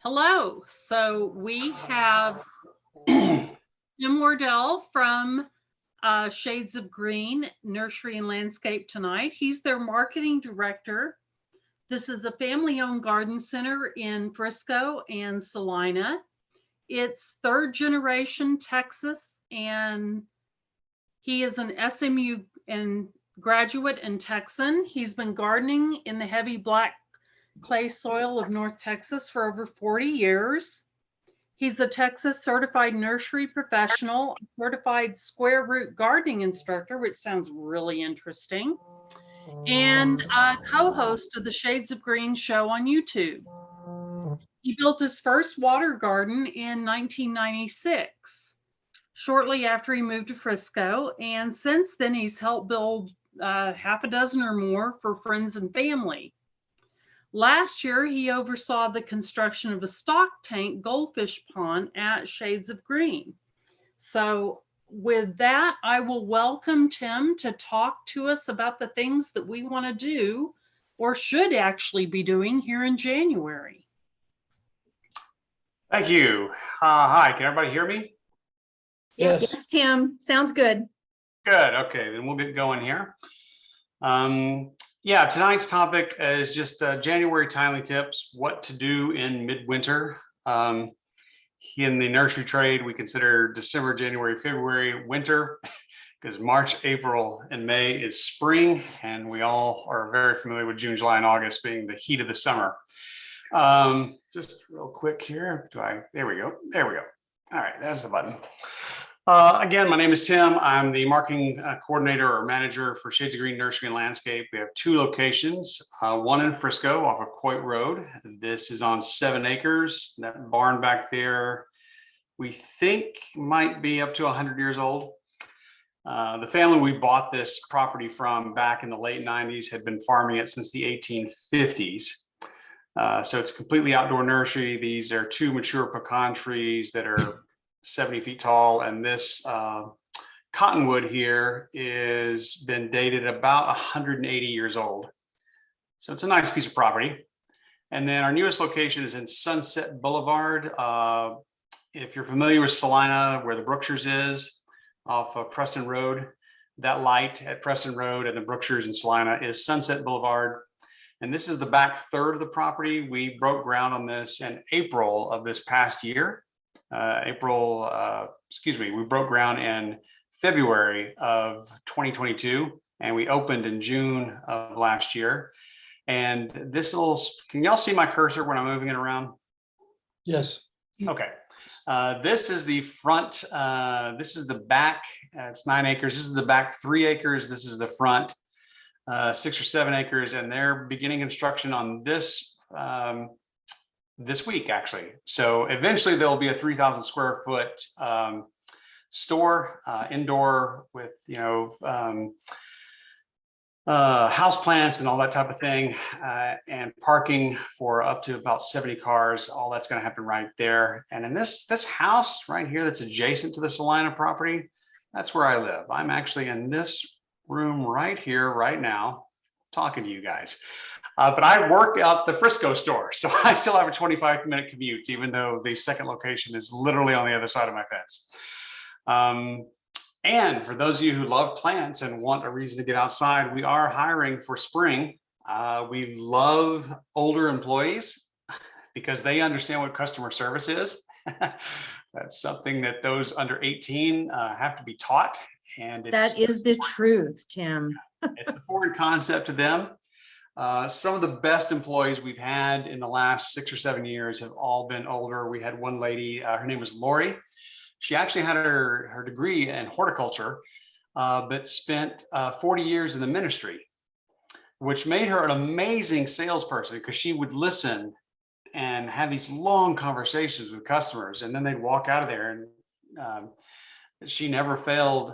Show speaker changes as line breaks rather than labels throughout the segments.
Hello. So we have Jim Wardell from Shades of Green Nursery and Landscape tonight. He's their marketing director. This is a family-owned garden center in Frisco and Salina. It's third generation Texas, and he is an SMU and graduate and Texan. He's been gardening in the heavy black clay soil of North Texas for over 40 years. He's a Texas Certified Nursery Professional, Certified Square Root Gardening Instructor, which sounds really interesting, and a co-host of the Shades of Green show on YouTube. He built his first water garden in 1996, shortly after he moved to Frisco, and since then he's helped build half a dozen or more for friends and family. Last year, he oversaw the construction of a stock tank goldfish pond at Shades of Green. So with that, I will welcome Tim to talk to us about the things that we want to do or should actually be doing here in January.
Thank you. Hi, can everybody hear me?
Yes, Tim, sounds good.
Good, okay, then we'll get going here. Yeah, tonight's topic is just January timely tips, what to do in midwinter. In the nursery trade, we consider December, January, February winter, because March, April, and May is spring, and we all are very familiar with June, July, and August being the heat of the summer. Just real quick here, there we go. All right, that's the button. Again, my name is Tim. I'm the marketing coordinator or manager for Shades of Green Nursery and Landscape. We have two locations, one in Frisco off of Coit Road. This is on 7 acres. That barn back there, we think might be up to 100 years old. The family we bought this property from back in the late 90s had been farming it since the 1850s. So it's a completely outdoor nursery. These are 2 mature pecan trees that are 70 feet tall, and this cottonwood here is been dated about 180 years old. So it's a nice piece of property. And then our newest location is in Sunset Boulevard. If you're familiar with Salina, where the Brookshires is, off of Preston Road, that light at Preston Road and the Brookshires in Salina is Sunset Boulevard. And this is the back third of the property. We broke ground on this in April of this past year. We broke ground in February of 2022, and we opened in June of last year. And this can y'all see my cursor when I'm moving it around?
Yes.
Okay. This is the front, this is the back, it's 9 acres. This is the back 3 acres. This is the front 6 or 7 acres, and they're beginning construction on this this week, actually. So eventually there'll be a 3,000 square foot store, indoor, with house plants and all that type of thing, and parking for up to about 70 cars. All that's going to happen right there. And in this house right here that's adjacent to the Salina property, that's where I live. I'm actually in this room right here right now talking to you guys. But I work at the Frisco store, so I still have a 25-minute commute, even though the second location is literally on the other side of my fence. And for those of you who love plants and want a reason to get outside, we are hiring for spring. We love older employees because they understand what customer service is. That's something that those under 18 have to be taught. And
That is the truth, Tim.
It's a foreign concept to them. Some of the best employees we've had in the last 6 or 7 years have all been older. We had one lady, her name was Lori. She actually had her degree in horticulture, but spent 40 years in the ministry, which made her an amazing salesperson because she would listen and have these long conversations with customers, and then they'd walk out of there, and she never failed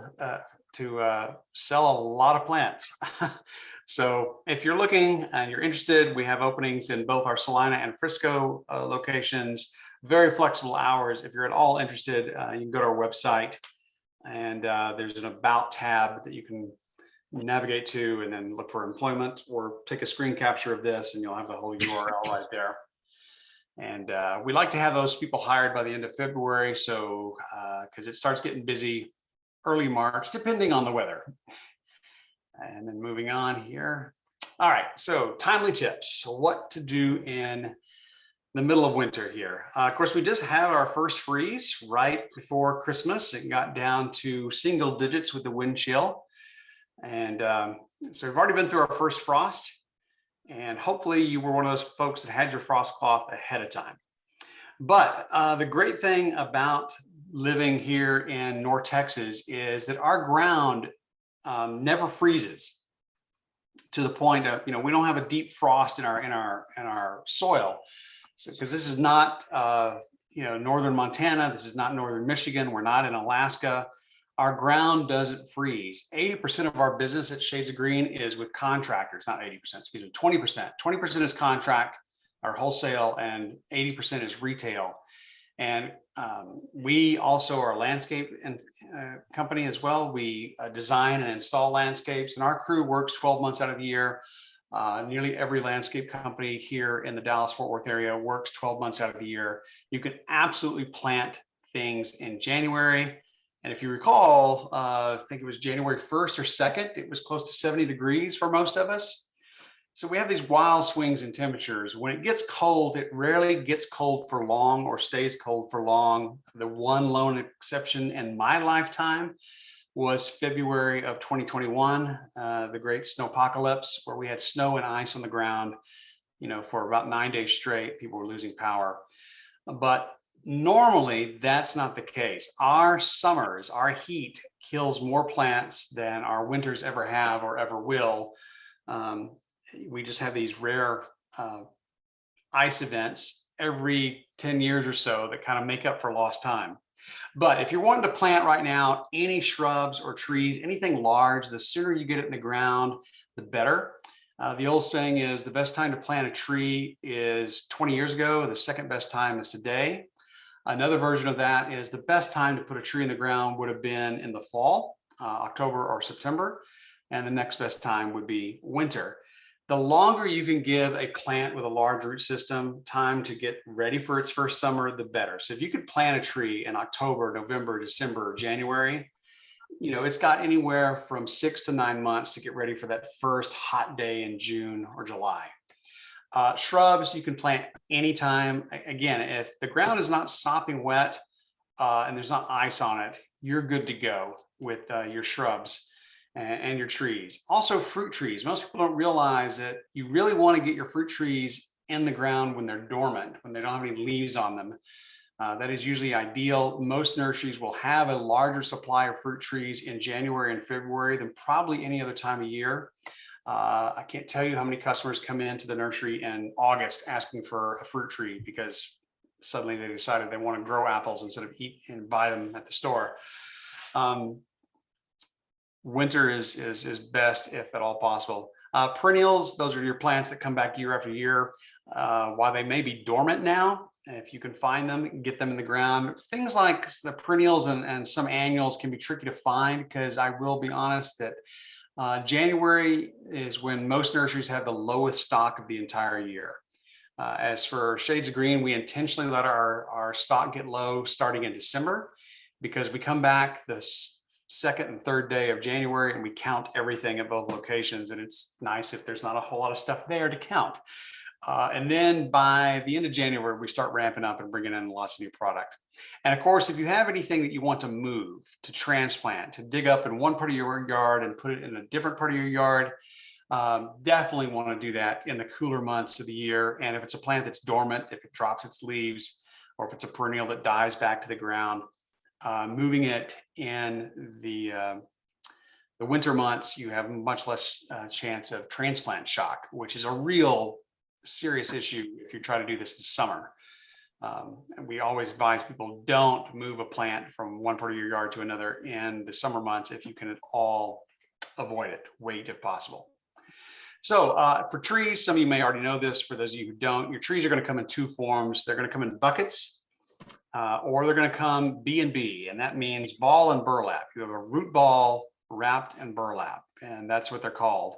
to sell a lot of plants. So if you're looking and you're interested, we have openings in both our Salina and Frisco locations. Very flexible hours. If you're at all interested, you can go to our website, and there's an About tab that you can navigate to, and then look for employment, or take a screen capture of this and you'll have the whole URL right there. And we like to have those people hired by the end of February. So because it starts getting busy early March, depending on the weather. And then moving on here. All right, so timely tips, what to do in the middle of winter here. Of course, we just had our first freeze right before Christmas. It got down to single digits with the wind chill. And so we've already been through our first frost. And hopefully you were one of those folks that had your frost cloth ahead of time. But the great thing about living here in North Texas is that our ground never freezes to the point of, we don't have a deep frost in our soil. So, because this is not, northern Montana, this is not northern Michigan, we're not in Alaska. Our ground doesn't freeze. 80% of our business at Shades of Green is with contractors, not 80%, excuse me, 20%. 20% is contract or wholesale, and 80% is retail. And we also are a landscape company as well. We design and install landscapes, and our crew works 12 months out of the year. Nearly every landscape company here in the Dallas-Fort Worth area works 12 months out of the year. You can absolutely plant things in January. And if you recall, I think it was January 1st or 2nd, it was close to 70 degrees for most of us. So we have these wild swings in temperatures. When it gets cold, it rarely gets cold for long or stays cold for long. The one lone exception in my lifetime was February of 2021, the great snowpocalypse, where we had snow and ice on the ground, for about 9 days straight. People were losing power. But normally that's not the case. Our summers, our heat kills more plants than our winters ever have or ever will. We just have these rare ice events every 10 years or so that kind of make up for lost time. But if you're wanting to plant right now, any shrubs or trees, anything large, the sooner you get it in the ground, the better. The old saying is the best time to plant a tree is 20 years ago. The second best time is today. Another version of that is the best time to put a tree in the ground would have been in the fall, October or September. And the next best time would be winter. The longer you can give a plant with a large root system time to get ready for its first summer, the better. So if you could plant a tree in October, November, December, January, it's got anywhere from 6 to 9 months to get ready for that first hot day in June or July. Shrubs, you can plant anytime. Again, if the ground is not sopping wet and there's not ice on it, you're good to go with your shrubs and your trees. Also fruit trees. Most people don't realize that you really want to get your fruit trees in the ground when they're dormant, when they don't have any leaves on them. That is usually ideal. Most nurseries will have a larger supply of fruit trees in January and February than probably any other time of year. I can't tell you how many customers come into the nursery in August asking for a fruit tree because suddenly they decided they want to grow apples instead of eat and buy them at the store. Winter is best if at all possible. Perennials, those are your plants that come back year after year. While they may be dormant now, if you can find them, get them in the ground. Things like the perennials and some annuals can be tricky to find because I will be honest that January is when most nurseries have the lowest stock of the entire year. As for Shades of Green, we intentionally let our stock get low starting in December because we come back this second and third day of January and we count everything at both locations, and it's nice if there's not a whole lot of stuff there to count. And then by the end of January, we start ramping up and bringing in lots of new product. And of course, if you have anything that you want to move, to transplant, to dig up in one part of your yard and put it in a different part of your yard, definitely want to do that in the cooler months of the year. And if it's a plant that's dormant, if it drops its leaves, or if it's a perennial that dies back to the ground, moving it in the winter months, you have much less chance of transplant shock, which is a real serious issue if you try to do this in summer. And we always advise people don't move a plant from one part of your yard to another in the summer months if you can at all avoid it. Wait if possible. So for trees, some of you may already know this. For those of you who don't, your trees are going to come in two forms. They're going to come in buckets or they're going to come B and B, and that means ball and burlap. You have a root ball wrapped in burlap, and that's what they're called.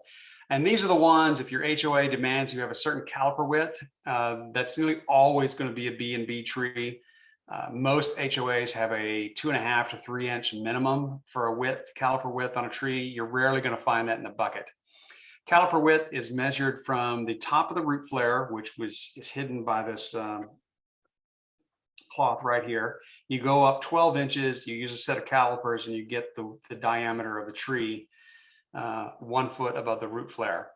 And these are the ones, if your HOA demands you have a certain caliper width, that's nearly always going to be a B&B tree. Most HOAs have a 2.5 to 3 inch minimum for a width, caliper width on a tree. You're rarely going to find that in a bucket. Caliper width is measured from the top of the root flare, which is hidden by this cloth right here. You go up 12 inches, you use a set of calipers, and you get the diameter of the tree 1 foot above the root flare.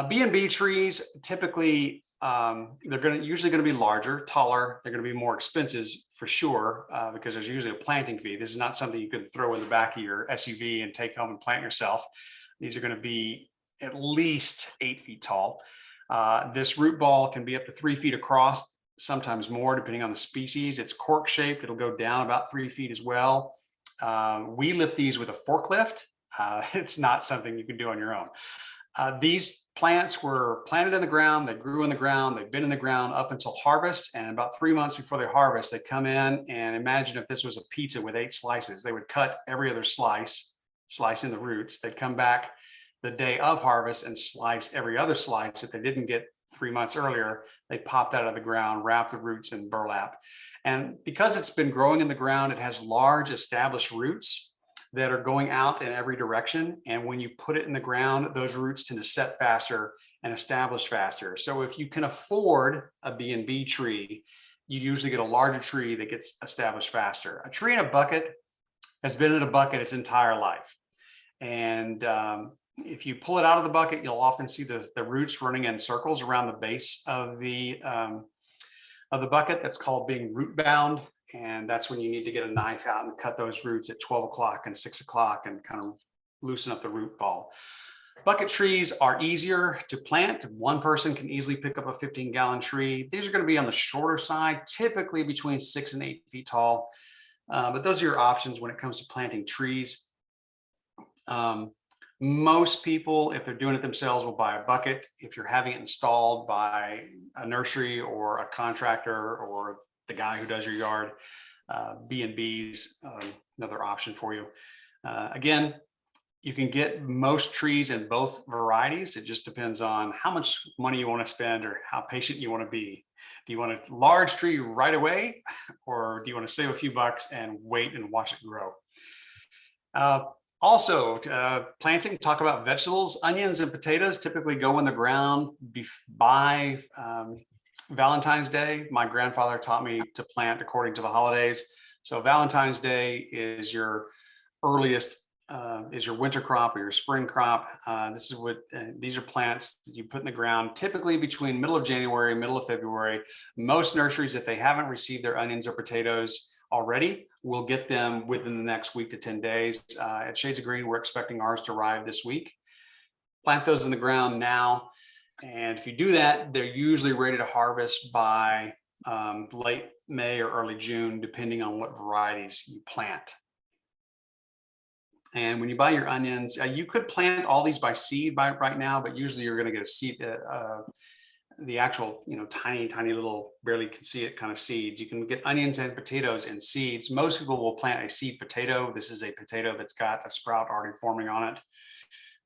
B&B trees, typically, they're usually going to be larger, taller. They're going to be more expensive for sure, because there's usually a planting fee. This is not something you can throw in the back of your SUV and take home and plant yourself. These are going to be at least 8 feet tall. This root ball can be up to 3 feet across, sometimes more, depending on the species. It's cork shaped. It'll go down about 3 feet as well. We lift these with a forklift. It's not something you can do on your own. These plants were planted in the ground, they grew in the ground, they've been in the ground up until harvest, and about 3 months before they harvest, they come in, and imagine if this was a pizza with 8 slices. They would cut every other slice in the roots. They'd come back the day of harvest and slice every other slice that they didn't get 3 months earlier. They pop that out of the ground, wrap the roots in burlap. And because it's been growing in the ground, it has large established roots that are going out in every direction. And when you put it in the ground, those roots tend to set faster and establish faster. So if you can afford a B&B tree, you usually get a larger tree that gets established faster. A tree in a bucket has been in a bucket its entire life. And if you pull it out of the bucket, you'll often see the roots running in circles around the base of the bucket. That's called being root bound. And that's when you need to get a knife out and cut those roots at 12 o'clock and 6 o'clock and kind of loosen up the root ball. Bucket trees are easier to plant. One person can easily pick up a 15-gallon tree. These are going to be on the shorter side, typically between 6 and 8 feet tall. But those are your options when it comes to planting trees. Most people, if they're doing it themselves, will buy a bucket. If you're having it installed by a nursery or a contractor or the guy who does your yard, B&B's another option for you. Again, you can get most trees in both varieties. It just depends on how much money you want to spend or how patient you want to be. Do you want a large tree right away, or do you want to save a few bucks and wait and watch it grow? Also, planting, talk about vegetables. Onions and potatoes typically go in the ground by Valentine's Day. My grandfather taught me to plant according to the holidays. So Valentine's Day is your earliest, is your winter crop or your spring crop. This is what these are plants that you put in the ground, typically between middle of January, middle of February. Most nurseries, if they haven't received their onions or potatoes already, will get them within the next week to 10 days. At Shades of Green, we're expecting ours to arrive this week. Plant those in the ground now. And if you do that, they're usually ready to harvest by late May or early June, depending on what varieties you plant. And when you buy your onions, you could plant all these by seed right now, but usually you're going to get a seed, the actual, tiny little, barely can see it kind of seeds. You can get onions and potatoes in seeds. Most people will plant a seed potato. This is a potato that's got a sprout already forming on it.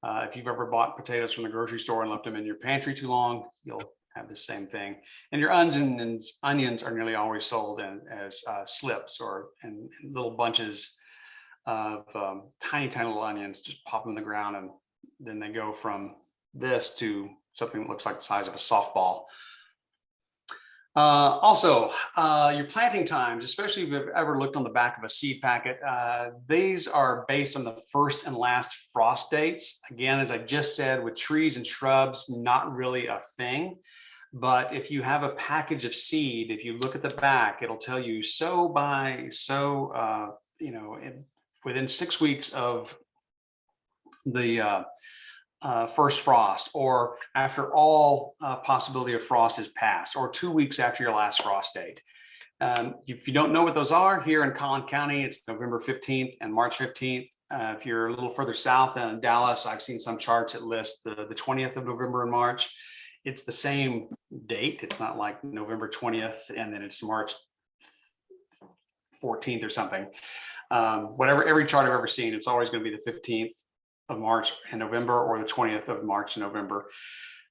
If you've ever bought potatoes from the grocery store and left them in your pantry too long, you'll have the same thing. And your onions are nearly always sold as slips or in little bunches of tiny little onions. Just pop them in the ground, and then they go from this to something that looks like the size of a softball. Also, your planting times, especially if you've ever looked on the back of a seed packet, these are based on the first and last frost dates. Again, as I just said, with trees and shrubs, not really a thing. But if you have a package of seed, if you look at the back, it'll tell you within 6 weeks of the first frost, or after all possibility of frost is passed, or 2 weeks after your last frost date. If you don't know what those are, here in Collin County, it's November 15th and March 15th. If you're a little further south in Dallas, I've seen some charts that list the 20th of November and March. It's the same date. It's not like November 20th and then it's March 14th or something. Whatever, every chart I've ever seen, it's always going to be the 15th of March and November, or the 20th of March and November.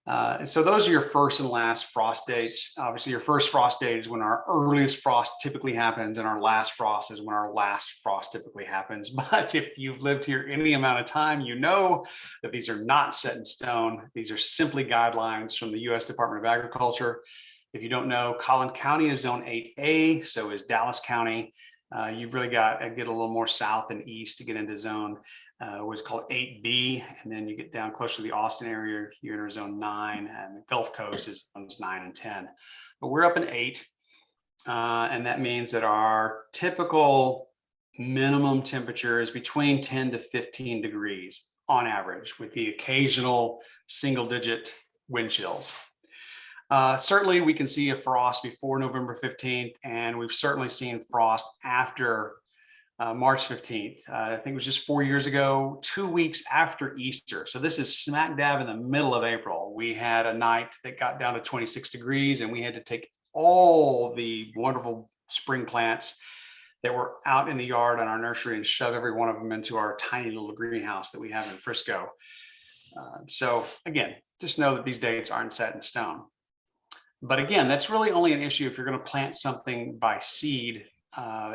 And so those are your first and last frost dates. Obviously, your first frost date is when our earliest frost typically happens, and our last frost is when our last frost typically happens. But if you've lived here any amount of time, you know that these are not set in stone. These are simply guidelines from the U.S. Department of Agriculture. If you don't know, Collin County is Zone 8A, so is Dallas County. You've really got to get a little more south and east to get into zone what's called 8B, and then you get down closer to the Austin area, you enter zone 9, and the Gulf Coast is zones 9 and 10. But we're up in 8, and that means that our typical minimum temperature is between 10 to 15 degrees on average, with the occasional single-digit wind chills. Certainly, we can see a frost before November 15th, and we've certainly seen frost after March 15th. I think it was just 4 years ago, 2 weeks after Easter. So this is smack dab in the middle of April. We had a night that got down to 26 degrees, and we had to take all the wonderful spring plants that were out in the yard on our nursery and shove every one of them into our tiny little greenhouse that we have in Frisco. So again, just know that these dates aren't set in stone. But again, that's really only an issue if you're going to plant something by seed.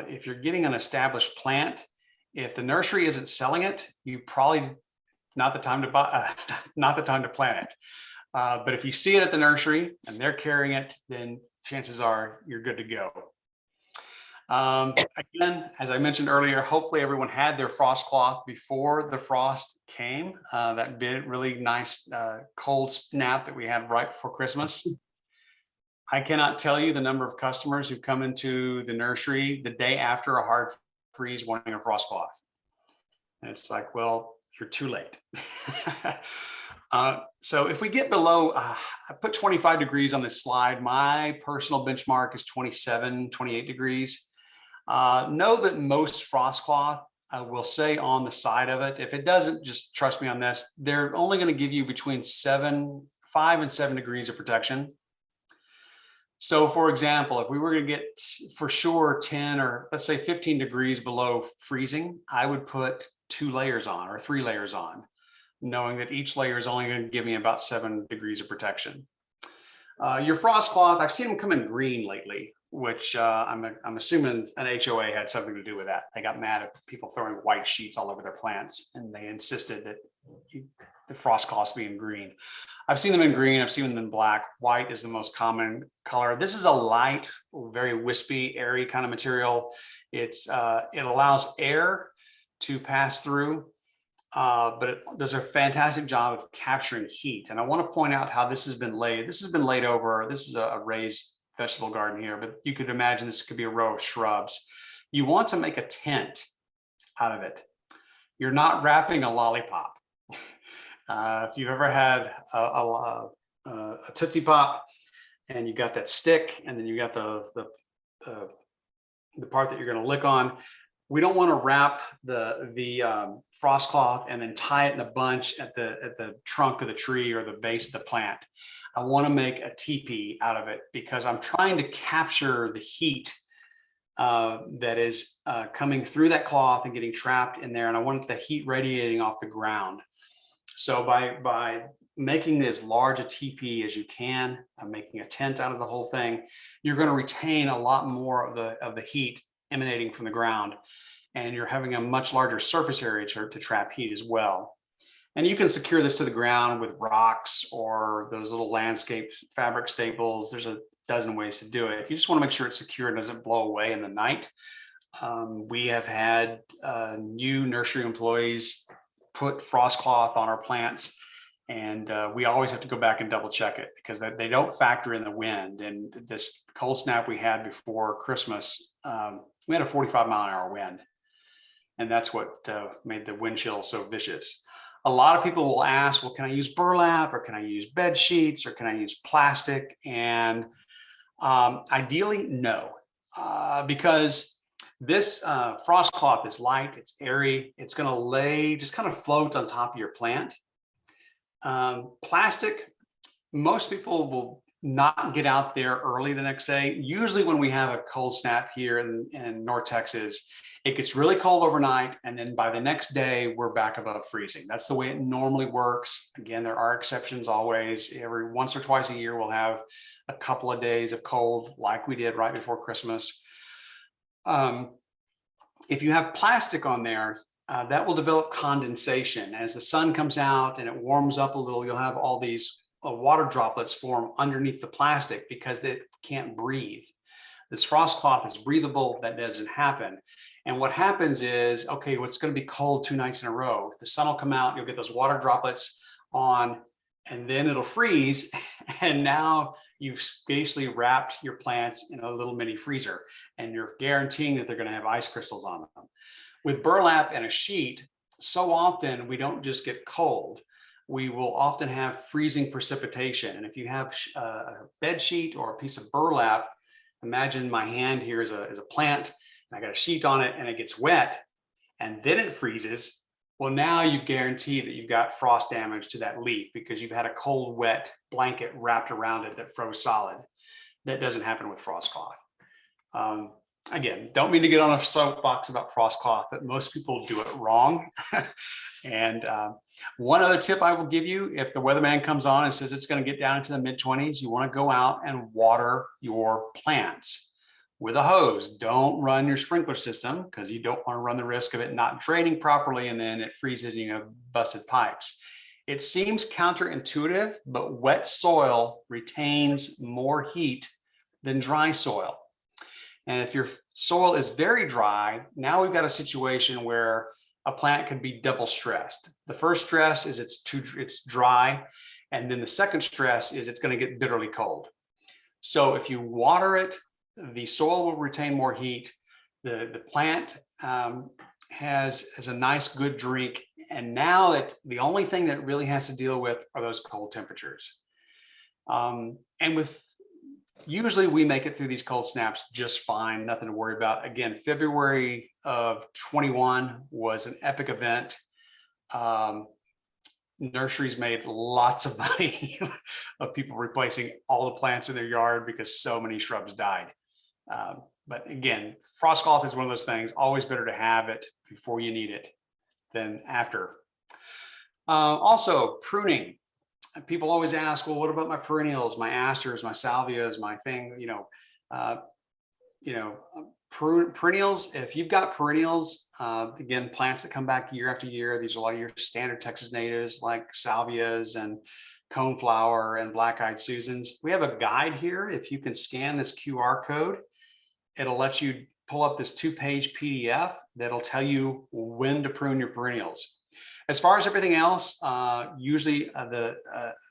If you're getting an established plant, if the nursery isn't selling it, you probably not the time to buy, not the time to plant it. But if you see it at the nursery and they're carrying it, then chances are you're good to go. Again, as I mentioned earlier, hopefully everyone had their frost cloth before the frost came. That bit really nice cold snap that we had right before Christmas. I cannot tell you the number of customers who come into the nursery the day after a hard freeze wanting a frost cloth. And it's like, well, you're too late. So if we get below, I put 25 degrees on this slide. My personal benchmark is 27, 28 degrees. Know that most frost cloth will say on the side of it, if it doesn't, just trust me on this, they're only going to give you between 5 and 7 degrees of protection. So for example, if we were going to get for sure 10 or let's say 15 degrees below freezing, I would put 2 layers on or 3 layers on, knowing that each layer is only going to give me about 7 degrees of protection. Your frost cloth, I've seen them come in green lately, which I'm assuming an HOA had something to do with that. They got mad at people throwing white sheets all over their plants, and they insisted that the frost cloths be in green. I've seen them in green, I've seen them in black. White is the most common color. This is a light, very wispy, airy kind of material. It allows air to pass through, but it does a fantastic job of capturing heat. And I want to point out how this has been laid. This has been laid over, this is a raised vegetable garden here, but you could imagine this could be a row of shrubs. You want to make a tent out of it. You're not wrapping a lollipop. If you've ever had a Tootsie Pop and you got that stick and then you got the part that you're going to lick on, we don't want to wrap the frost cloth and then tie it in a bunch at the trunk of the tree or the base of the plant. I want to make a teepee out of it because I'm trying to capture the heat that is coming through that cloth and getting trapped in there, and I want the heat radiating off the ground. So by making as large a teepee as you can, making a tent out of the whole thing, you're going to retain a lot more of the heat emanating from the ground, and you're having a much larger surface area to trap heat as well. And you can secure this to the ground with rocks or those little landscape fabric staples. There's a dozen ways to do it. You just want to make sure it's secure and doesn't blow away in the night. We have had new nursery employees put frost cloth on our plants, and we always have to go back and double check it because they don't factor in the wind. And this cold snap we had before Christmas, we had a 45-mile-an-hour wind, and that's what made the wind chill so vicious. A lot of people will ask, well, can I use burlap, or can I use bed sheets, or can I use plastic? And ideally, no, because this frost cloth is light, it's airy, it's going to lay, just kind of float on top of your plant. Plastic, most people not get out there early the next day. Usually when we have a cold snap here in North Texas, it gets really cold overnight, and then by the next day, we're back above freezing. That's the way it normally works. Again, there are exceptions always. Every once or twice a year, we'll have a couple of days of cold like we did right before Christmas. If you have plastic on there, that will develop condensation. As the sun comes out and it warms up a little, you'll have all these water droplets form underneath the plastic because it can't breathe. This frost cloth is breathable. That doesn't happen. And what happens is, okay, well, it's going to be cold 2 nights in a row. The sun will come out, you'll get those water droplets on, and then it'll freeze. And now you've basically wrapped your plants in a little mini freezer, and you're guaranteeing that they're going to have ice crystals on them. With burlap and a sheet, so often we don't just get cold. We will often have freezing precipitation. And if you have a bed sheet or a piece of burlap, imagine my hand here is a plant, and I got a sheet on it and it gets wet and then it freezes. Well, now you've guaranteed that you've got frost damage to that leaf because you've had a cold, wet blanket wrapped around it that froze solid. That doesn't happen with frost cloth. Again, don't mean to get on a soapbox about frost cloth, but most people do it wrong. And one other tip I will give you, if the weatherman comes on and says it's going to get down into the mid-20s, you want to go out and water your plants with a hose. Don't run your sprinkler system because you don't want to run the risk of it not draining properly and then it freezes and you have busted pipes. It seems counterintuitive, but wet soil retains more heat than dry soil. And if your soil is very dry, now we've got a situation where a plant could be double stressed. The first stress is it's dry, and then the second stress is it's going to get bitterly cold. So if you water it, the soil will retain more heat. The plant has a nice, good drink. And now the only thing that it really has to deal with are those cold temperatures. And usually we make it through these cold snaps just fine, nothing to worry about. Again, February of 21 was an epic event. Nurseries made lots of money of people replacing all the plants in their yard because so many shrubs died. But again, frost cloth is one of those things, always better to have it before you need it than after. Also, pruning. People always ask, well, what about my perennials, my asters, my salvias, my thing, perennials. If you've got perennials, again, plants that come back year after year, these are a lot of your standard Texas natives like salvias and coneflower and black-eyed Susans. We have a guide here. If you can scan this QR code, it'll let you pull up this 2-page PDF that'll tell you when to prune your perennials. As far as everything else, usually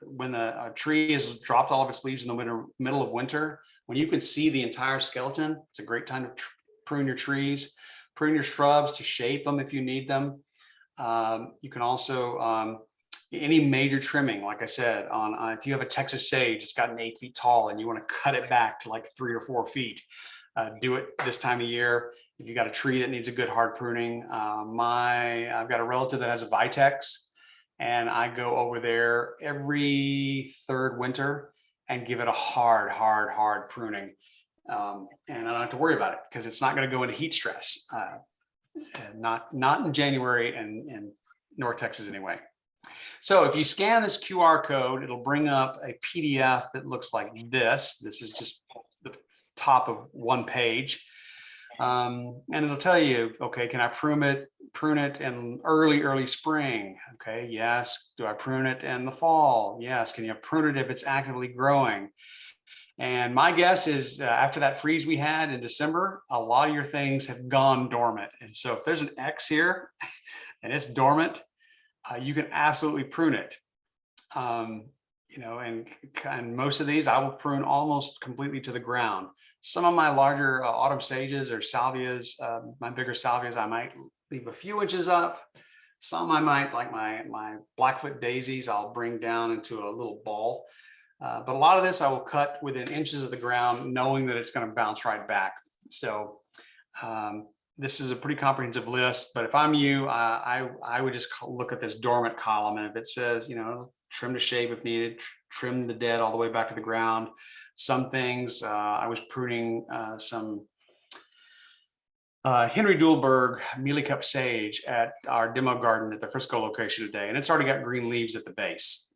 when the tree has dropped all of its leaves in the middle of winter, when you can see the entire skeleton, it's a great time to prune your trees, prune your shrubs to shape them if you need them. You can also, any major trimming, like I said, if you have a Texas sage, it's gotten 8 feet tall and you want to cut it back to like 3 or 4 feet, do it this time of year. If you got a tree that needs a good hard pruning, I've got a relative that has a vitex, and I go over there every 3rd winter and give it a hard pruning. And I don't have to worry about it because it's not going to go into heat stress. Not in January and in North Texas anyway. So if you scan this QR code, it'll bring up a PDF that looks like this. This is just the top of one page. And it'll tell you, okay, can I prune it in early spring? Okay, yes. Do I prune it in the fall? Yes. Can you prune it if it's actively growing? And my guess is after that freeze we had in December, a lot of your things have gone dormant. And so if there's an X here and it's dormant, you can absolutely prune it. And most of these I will prune almost completely to the ground. Some of my larger autumn sages or salvias, my bigger salvias, I might leave a few inches up. Some I might, like my Blackfoot daisies, I'll bring down into a little ball. But a lot of this I will cut within inches of the ground, knowing that it's going to bounce right back. So this is a pretty comprehensive list, but if I'm you, I would just look at this dormant column, and if it says, trim to shape if needed, trim the dead all the way back to the ground. Some things, I was pruning some Henry Dulberg mealy cup sage at our demo garden at the Frisco location today, and it's already got green leaves at the base.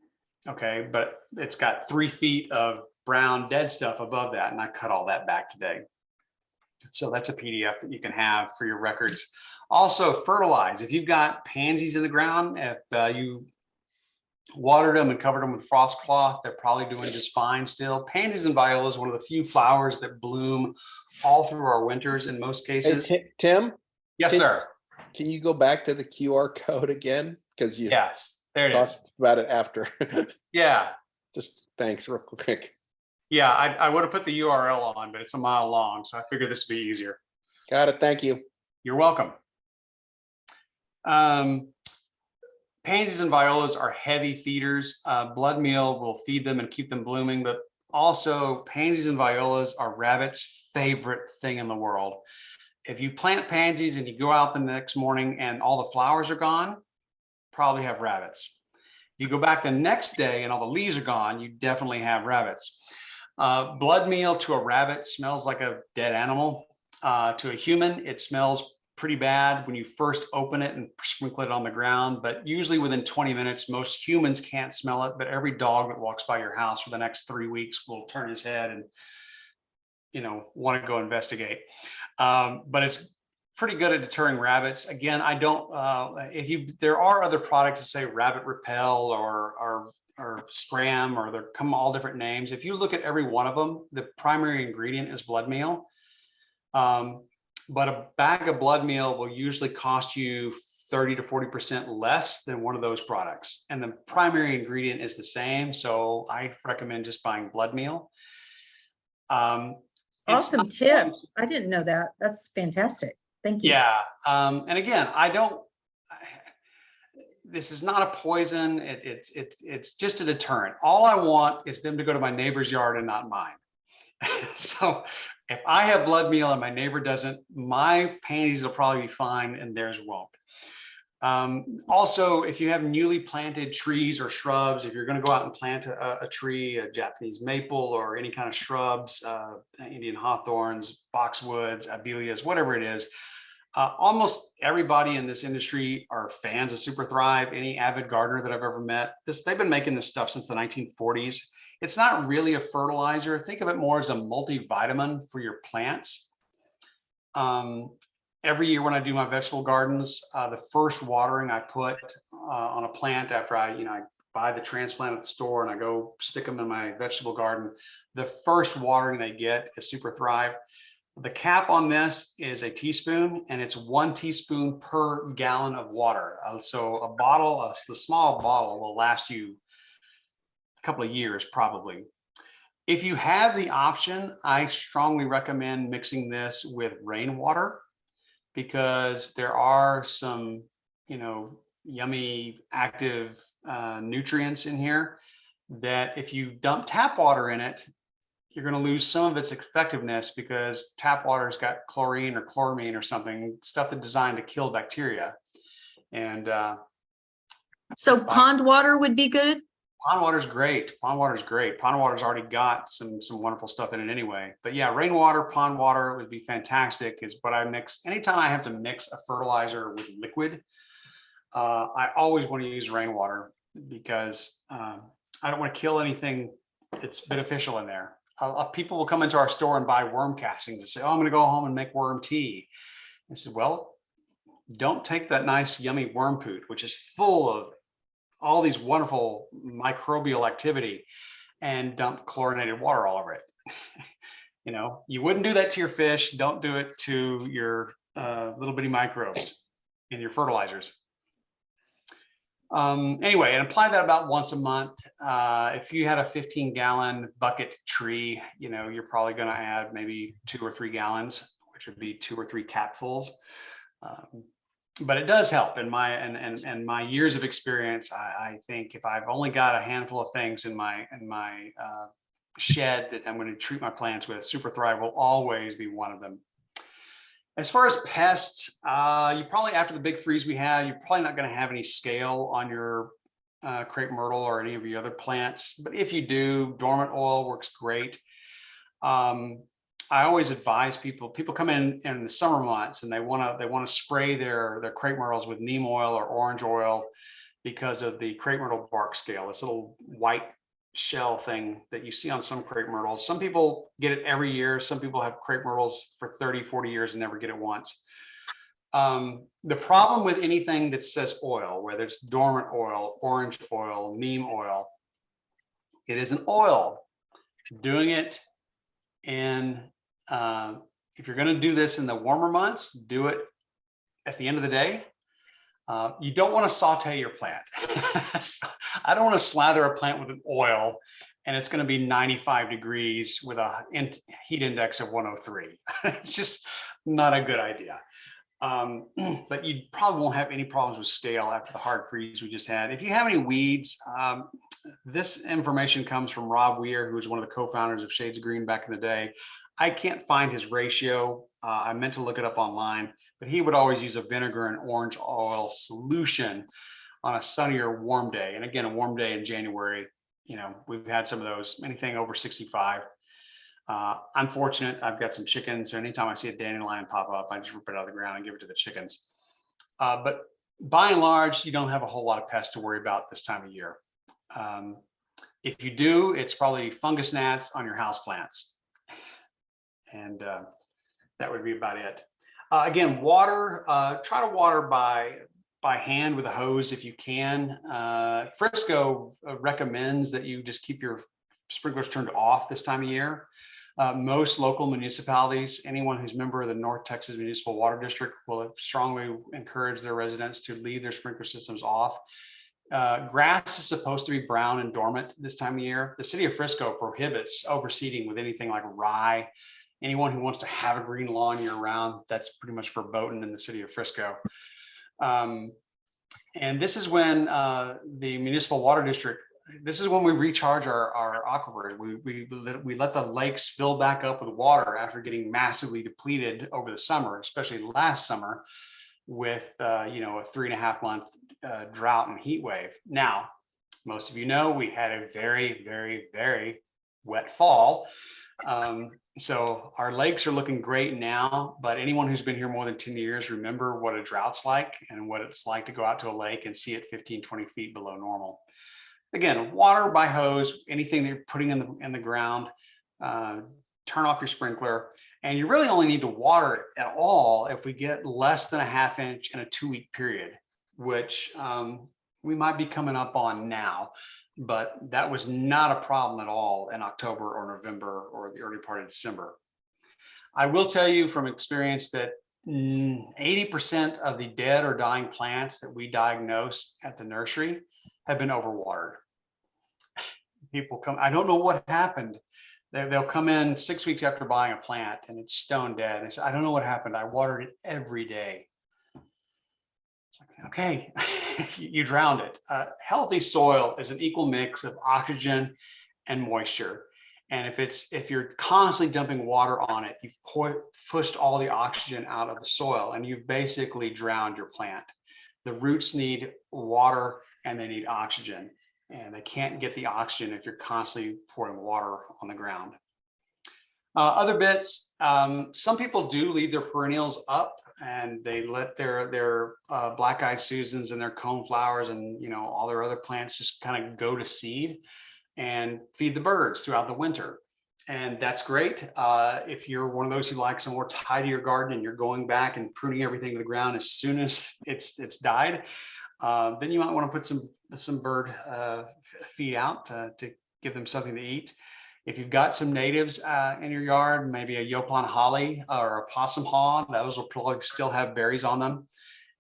Okay, but it's got 3 feet of brown dead stuff above that, and I cut all that back today. So that's a PDF that you can have for your records. Also, fertilize. If you've got pansies in the ground, if you watered them and covered them with frost cloth, they're probably doing just fine still. Pansies and violas, one of the few flowers that bloom all through our winters in most cases.
Hey, Tim?
Yes, sir.
Can you go back to the QR code again? Because you
Yes, there it is.
talked about it after.
Yeah.
Just thanks real quick.
Yeah, I would have put the URL on, but it's a mile long, so I figured this would be easier.
Got it. Thank you.
You're welcome. Pansies and violas are heavy feeders. Blood meal will feed them and keep them blooming, but also pansies and violas are rabbits' favorite thing in the world. If you plant pansies and you go out the next morning and all the flowers are gone, probably have rabbits. If you go back the next day and all the leaves are gone, you definitely have rabbits. Blood meal to a rabbit smells like a dead animal. To a human, it smells pretty bad when you first open it and sprinkle it on the ground, but usually within 20 minutes, most humans can't smell it, but every dog that walks by your house for the next 3 weeks will turn his head and, you know, want to go investigate. But it's pretty good at deterring rabbits. Again, I don't, there are other products that say rabbit repel or scram, or they come all different names. If you look at every one of them, the primary ingredient is blood meal. But a bag of blood meal will usually cost you 30 to 40% less than one of those products. And the primary ingredient is the same. So I recommend just buying blood meal.
Awesome tip. I didn't know that. That's fantastic. Thank you.
Yeah. And again, this is not a poison. It's just a deterrent. All I want is them to go to my neighbor's yard and not mine. So if I have blood meal and my neighbor doesn't, my pansies will probably be fine and theirs won't. Also, if you have newly planted trees or shrubs, if you're going to go out and plant a tree, a Japanese maple or any kind of shrubs, Indian hawthorns, boxwoods, abelias, whatever it is, almost everybody in this industry are fans of Super Thrive. Any avid gardener that I've ever met, they've been making this stuff since the 1940s. It's not really a fertilizer. Think of it more as a multivitamin for your plants. Every year when I do my vegetable gardens, the first watering I put on a plant after I buy the transplant at the store and I go stick them in my vegetable garden, the first watering they get is Super Thrive. The cap on this is a teaspoon, and it's 1 teaspoon per gallon of water. So a bottle, the small bottle, will last you a couple of years probably. If you have the option, I strongly recommend mixing this with rainwater, because there are some, yummy active nutrients in here that if you dump tap water in it, you're going to lose some of its effectiveness, because tap water's got chlorine or chloramine or something, stuff that's designed to kill bacteria. And
so pond water would be good?
Pond water's great. Pond water's great. Pond water's already got some wonderful stuff in it anyway. But yeah, rainwater, pond water would be fantastic, is what I mix. Anytime I have to mix a fertilizer with liquid, I always want to use rainwater, because I don't want to kill anything that's beneficial in there. People will come into our store and buy worm castings and say, "Oh, I'm going to go home and make worm tea." I said, "Well, don't take that nice, yummy worm poot, which is full of all these wonderful microbial activity, and dump chlorinated water all over it." You wouldn't do that to your fish. Don't do it to your little bitty microbes in your fertilizers. Anyway, and apply that about once a month. If you had a 15-gallon bucket tree, you're probably going to add maybe 2 or 3 gallons, which would be 2 or 3 capfuls. But it does help in my years of experience. I think if I've only got a handful of things in my shed that I'm going to treat my plants with, Super Thrive will always be one of them. As far as pests, you probably, after the big freeze we had, you're probably not going to have any scale on your crepe myrtle or any of your other plants, but if you do, dormant oil works great. I always advise people come in the summer months and they want to spray their crepe myrtles with neem oil or orange oil because of the crepe myrtle bark scale, this little white shell thing that you see on some crepe myrtles. Some people get it every year. Some people have crepe myrtles for 30, 40 years and never get it once. The problem with anything that says oil, whether it's dormant oil, orange oil, neem oil, it is an oil. Doing it in, if you're going to do this in the warmer months, do it at the end of the day. You don't want to saute your plant. I don't want to slather a plant with an oil and it's going to be 95 degrees with a heat index of 103. It's just not a good idea. But you probably won't have any problems with scale after the hard freeze we just had. If you have any weeds, this information comes from Rob Weir, who was one of the co-founders of Shades of Green back in the day. I can't find his ratio. I meant to look it up online, but he would always use a vinegar and orange oil solution on a sunny or warm day. And again, a warm day in January, we've had some of those, anything over 65. I'm fortunate. I've got some chickens. So anytime I see a dandelion pop up, I just rip it out of the ground and give it to the chickens. But by and large, you don't have a whole lot of pests to worry about this time of year. If you do, it's probably fungus gnats on your house plants. And that would be about it. Again, water, try to water by hand with a hose if you can. Frisco recommends that you just keep your sprinklers turned off this time of year. Most local municipalities, anyone who's a member of the North Texas Municipal Water District, will strongly encourage their residents to leave their sprinkler systems off. Grass is supposed to be brown and dormant this time of year. The city of Frisco prohibits overseeding with anything like rye. Anyone who wants to have a green lawn year round, that's pretty much verboten in the city of Frisco. And this is when the municipal water district, this is when we recharge our aquifers. We let the lakes fill back up with water after getting massively depleted over the summer, especially last summer with a 3.5 month drought and heat wave. Now, most of you know we had a very, very, very wet fall. So our lakes are looking great now, but anyone who's been here more than 10 years, remember what a drought's like and what it's like to go out to a lake and see it 15, 20 feet below normal. Again, water by hose, anything that you're putting in the ground, turn off your sprinkler. And you really only need to water it at all if we get less than a ½ inch in a 2-week period, which we might be coming up on now. But that was not a problem at all in October or November or the early part of December. I will tell you from experience that 80% of the dead or dying plants that we diagnose at the nursery have been overwatered. People come, I don't know what happened. They'll come in 6 weeks after buying a plant and it's stone dead. And I said, I don't know what happened. I watered it every day. It's like, okay, you drowned it. Healthy soil is an equal mix of oxygen and moisture. And if you're constantly dumping water on it, you've pushed all the oxygen out of the soil and you've basically drowned your plant. The roots need water and they need oxygen, and they can't get the oxygen if you're constantly pouring water on the ground. Other bits, some people do leave their perennials up and they let their black-eyed Susans and their coneflowers and all their other plants just kind of go to seed and feed the birds throughout the winter. And that's great. If you're one of those who likes a more tidier garden and you're going back and pruning everything to the ground as soon as it's died, then you might want to put some bird feed out to give them something to eat. If you've got some natives in your yard, maybe a Yopon holly or a possum haw, those will probably still have berries on them.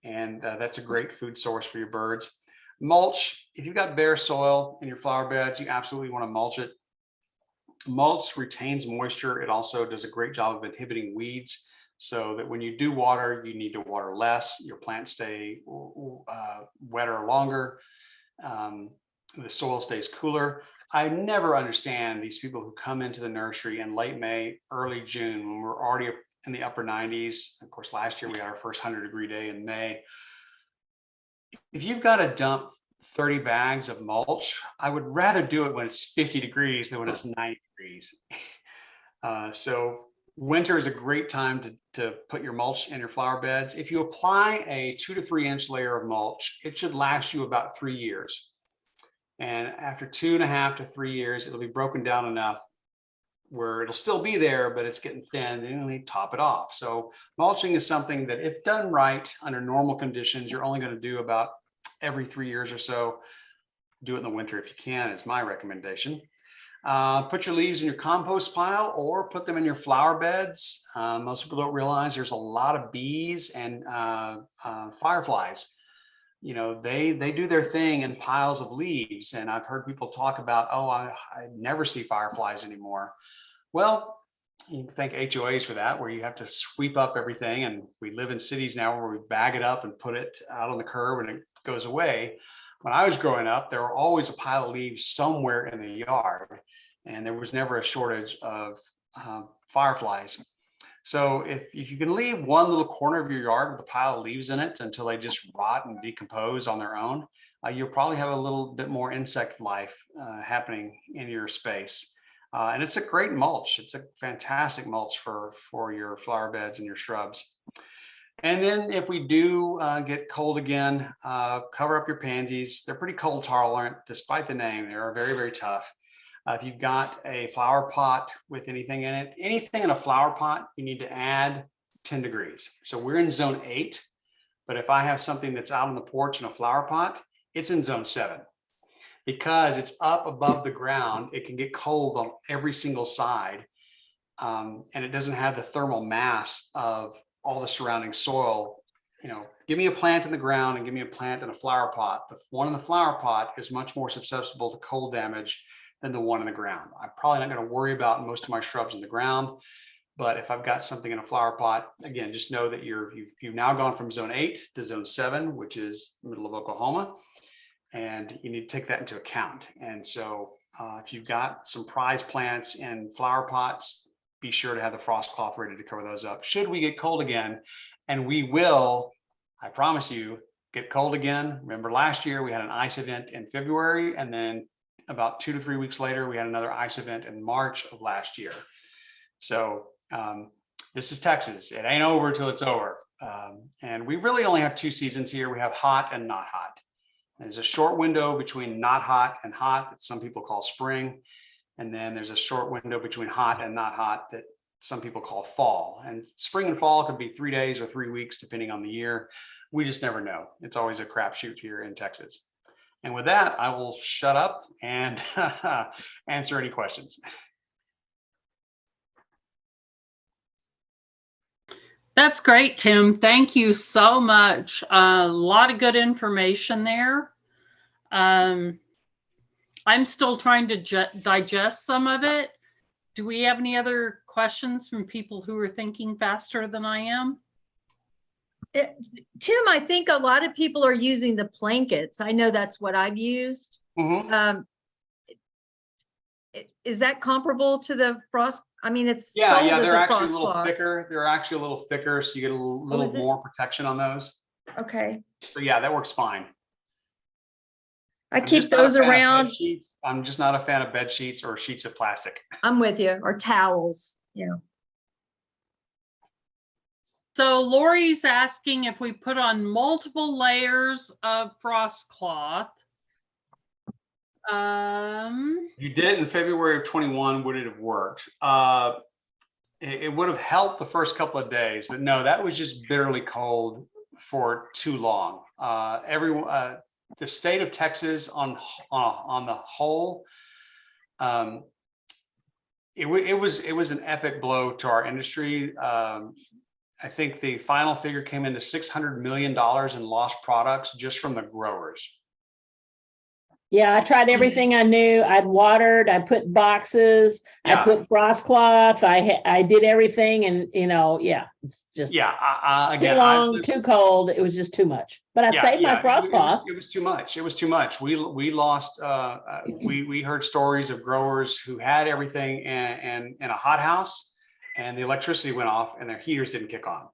And that's a great food source for your birds. Mulch, if you've got bare soil in your flower beds, you absolutely want to mulch it. Mulch retains moisture. It also does a great job of inhibiting weeds so that when you do water, you need to water less. Your plants stay wetter longer. The soil stays cooler. I never understand these people who come into the nursery in late May, early June, when we're already in the upper 90s. Of course, last year we had our first 100-degree day in May. If you've got to dump 30 bags of mulch. I would rather do it when it's 50 degrees than when it's 90 degrees. So winter is a great time to put your mulch in your flower beds. If you apply a 2 to 3 inch layer of mulch, it should last you about 3 years. And after 2.5 to 3 years, it'll be broken down enough where it'll still be there, but it's getting thin, and you need to top it off. So mulching is something that, if done right under normal conditions, you're only going to do about every 3 years or so. Do it in the winter if you can, is my recommendation. Put your leaves in your compost pile or put them in your flower beds. Most people don't realize there's a lot of bees and fireflies. You know, they do their thing in piles of leaves. And I've heard people talk about, oh, I never see fireflies anymore. Well, you can thank HOAs for that, where you have to sweep up everything. And we live in cities now where we bag it up and put it out on the curb and it goes away. When I was growing up, there were always a pile of leaves somewhere in the yard, and there was never a shortage of fireflies. So if you can leave one little corner of your yard with a pile of leaves in it until they just rot and decompose on their own, you'll probably have a little bit more insect life happening in your space. And it's a great mulch. It's a fantastic mulch for your flower beds and your shrubs. And then if we do get cold again, cover up your pansies. They're pretty cold tolerant, despite the name. They are very, very tough. If you've got a flower pot with anything in it, anything in a flower pot, you need to add 10 degrees. So we're in zone 8, but if I have something that's out on the porch in a flower pot, it's in zone 7. Because it's up above the ground, it can get cold on every single side. And it doesn't have the thermal mass of all the surrounding soil. You know, give me a plant in the ground and give me a plant in a flower pot. The one in the flower pot is much more susceptible to cold damage than the one in the ground. I'm probably not going to worry about most of my shrubs in the ground, but if I've got something in a flower pot, again, just know that you've now gone from zone 8 to zone 7, which is the middle of Oklahoma, and you need to take that into account. And so if you've got some prize plants in flower pots, be sure to have the frost cloth ready to cover those up. Should we get cold again, and we will, I promise you, get cold again. Remember last year we had an ice event in February, and then about 2 to 3 weeks later, we had another ice event in March of last year. So this is Texas. It ain't over till it's over. And we really only have 2 seasons here. We have hot and not hot. There's a short window between not hot and hot that some people call spring. And then there's a short window between hot and not hot that some people call fall. And spring and fall could be 3 days or 3 weeks, depending on the year. We just never know. It's always a crapshoot here in Texas. And with that, I will shut up and answer any questions.
That's great, Tim. Thank you so much. A lot of good information there. I'm still trying to digest some of it. Do we have any other questions from people who are thinking faster than I am?
Tim, I think a lot of people are using the blankets. I know that's what I've used.
Mm-hmm.
Is that comparable to the frost? I mean, it's
yeah,
sold
they're
as a
actually a
frost
little
cloth.
thicker. They're actually a little thicker, so you get a little more protection on those.
Okay.
So yeah, that works fine.
I keep those around.
I'm just not a fan of bed sheets or sheets of plastic.
I'm with you. Or towels. Yeah.
So Lori's asking if we put on multiple layers of frost cloth.
You did it in February of 21. Would it have worked? It would have helped the first couple of days, but no, that was just bitterly cold for too long. The state of Texas on the whole, it was an epic blow to our industry. I think the final figure came into $600 million in lost products just from the growers.
Yeah, I tried everything I knew. I'd watered, I put boxes,
Yeah.
I put frost cloth, I did everything, and yeah, it's just
Again,
too long, too cold. It was just too much. But I saved my frost cloth.
It was too much. It was too much. We lost. We heard stories of growers who had everything in a hothouse, and the electricity went off, and their heaters didn't kick on,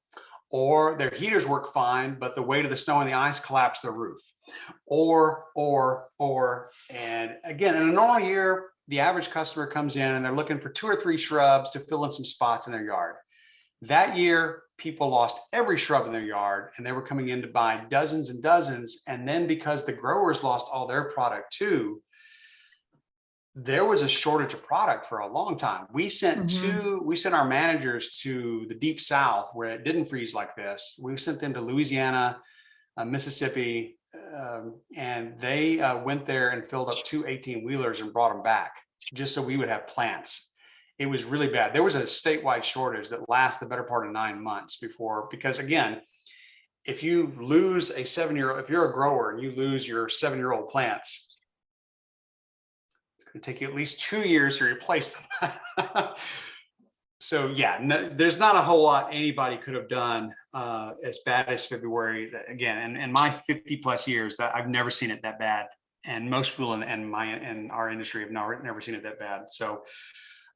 or their heaters work fine, but the weight of the snow and the ice collapsed their roof. Or, and again, in a normal year, the average customer comes in and they're looking for 2 or 3 shrubs to fill in some spots in their yard. That year, people lost every shrub in their yard and they were coming in to buy dozens and dozens. And then because the growers lost all their product too, there was a shortage of product for a long time. We sent our managers to the deep South where it didn't freeze like this. We sent them to Louisiana, Mississippi, and they went there and filled up 2 18-wheelers and brought them back just so we would have plants. It was really bad. There was a statewide shortage that lasted the better part of 9 months before, because again, if you lose a 7-year-old, if you're a grower and you lose your 7-year-old plants, it's going to take you at least 2 years to replace them. So yeah, no, there's not a whole lot anybody could have done as bad as February. Again, in my 50+ years, that I've never seen it that bad, and most people in our industry have never seen it that bad. So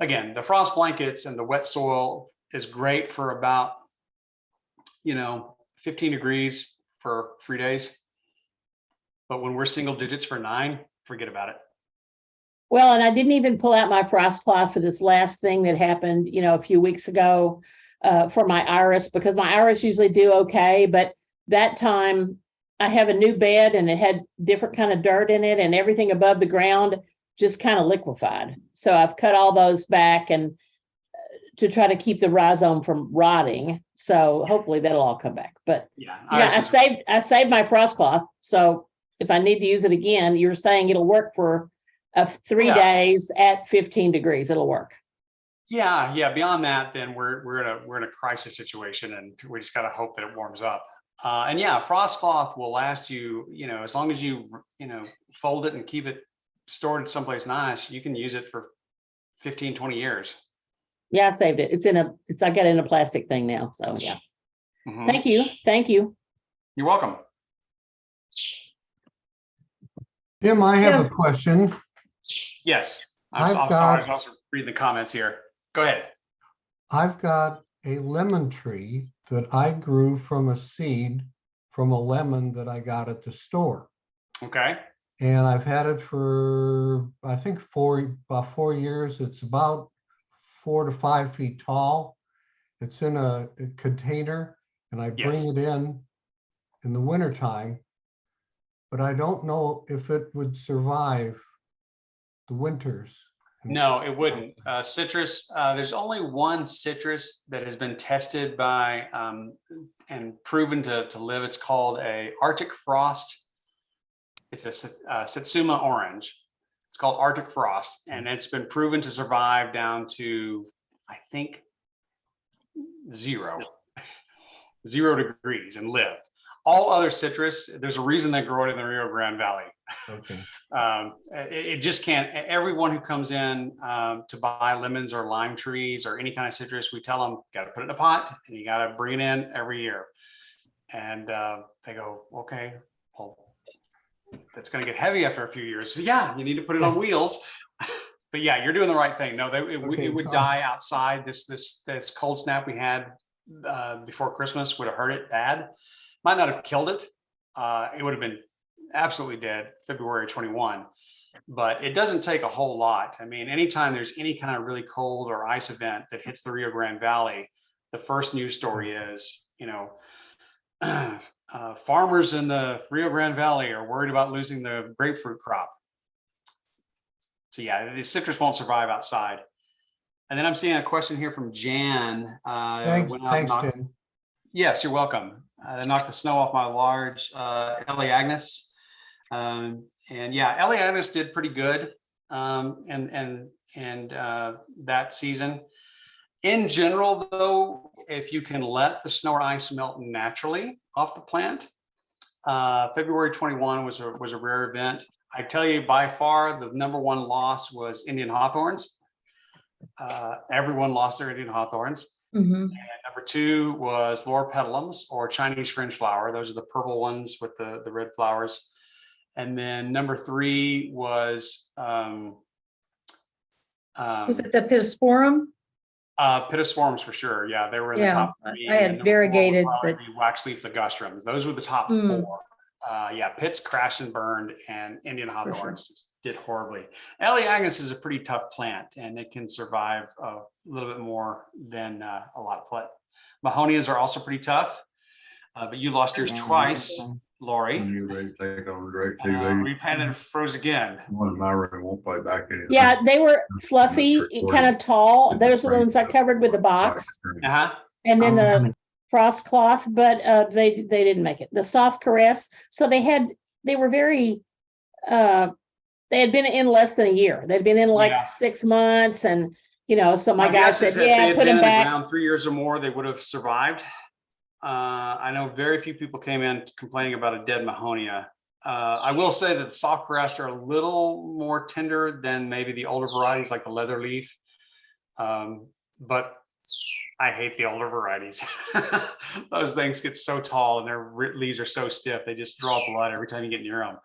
again, the frost blankets and the wet soil is great for about 15 degrees for 3 days, but when we're single digits for 9, forget about it.
Well, and I didn't even pull out my frost cloth for this last thing that happened, a few weeks ago for my iris, because my iris usually do okay. But that time I have a new bed and it had different kind of dirt in it, and everything above the ground just kind of liquefied. So I've cut all those back and to try to keep the rhizome from rotting. So hopefully that'll all come back. But
yeah,
I saved my frost cloth. So if I need to use it again, you're saying it'll work for 3 days at 15 degrees. It'll work.
Yeah. Beyond that, then we're in a crisis situation, and we just got to hope that it warms up. And yeah, frost cloth will last you, as long as you fold it and keep it stored someplace nice, you can use it for 15, 20 years.
Yeah, I saved it. I got it in a plastic thing now. So yeah. Thank you.
You're welcome.
Tim, I have a question.
Yes, I'm sorry. I was also reading the comments here. Go ahead.
I've got a lemon tree that I grew from a seed from a lemon that I got at the store.
Okay.
And I've had it for, I think, about 4 years. It's about 4 to 5 feet tall. It's in a container, and I bring it in the wintertime, but I don't know if it would survive the winters.
No, it wouldn't. Citrus, there's only one citrus that has been tested by and proven to live. It's called a Arctic Frost. It's a Satsuma orange. It's called Arctic Frost, and it's been proven to survive down to, I think, 0 degrees and live. All other citrus, there's a reason they grow it in the Rio Grande Valley.
Okay.
It just can't. Everyone who comes in to buy lemons or lime trees or any kind of citrus, we tell them, got to put it in a pot and you got to bring it in every year. And they go, okay, well, that's going to get heavy after a few years. So yeah, you need to put it on wheels. But yeah, you're doing the right thing. No, it would die outside. This cold snap we had before Christmas would have hurt it bad. Might not have killed it. It would have been absolutely dead February 21. But it doesn't take a whole lot. I mean, anytime there's any kind of really cold or ice event that hits the Rio Grande Valley, the first news story is, farmers in the Rio Grande Valley are worried about losing the grapefruit crop. So yeah, the citrus won't survive outside. And then I'm seeing a question here from Jan.
Thanks, Tim.
Yes, you're welcome. They knocked the snow off my large Ellie Agnes. And yeah, Ellie Agnes did pretty good and that season. In general, though, if you can let the snow or ice melt naturally off the plant, February 21 was a rare event. I tell you, by far, the #1 loss was Indian hawthorns. Everyone lost their Indian hawthorns. And #2 was loropetalums or Chinese fringe flower. Those are the purple ones with the red flowers. And then #3 was
it the Pittosporum?
Pittosporums for sure. Yeah, they were in the
Yeah,
top
I
3.
I
and
had
then number 4 would
variegated,
probably
but
be waxleaf ligustrums. Those were the top
Mm.
4. Yeah, Pitts crashed and burned, and Indian
For sure.
hawthorns just did horribly. Elaeagnus is a pretty tough plant, and it can survive a little bit more than a lot of plants. Mahonias are also pretty tough, but you lost yours twice, Lori.
You ready to take on direct TV?
Replanted and froze again.
One in my room won't play back anything.
Yeah, they were fluffy, kind of tall. Those are the ones I covered with the box.
Uh-huh.
And then the frost cloth, but they didn't make it. The soft caress. So they were very they had been in less than a year. They'd been in like
Yeah.
6 months, and so my guy
guess
said,
is if they
yeah,
had
put
been
them
in the
back.
ground 3 years or more, they would have survived. I know very few people came in complaining about a dead Mahonia. I will say that the soft crest are a little more tender than maybe the older varieties like the leather leaf. But I hate the older varieties. Those things get so tall and their leaves are so stiff. They just draw blood every time you get near them.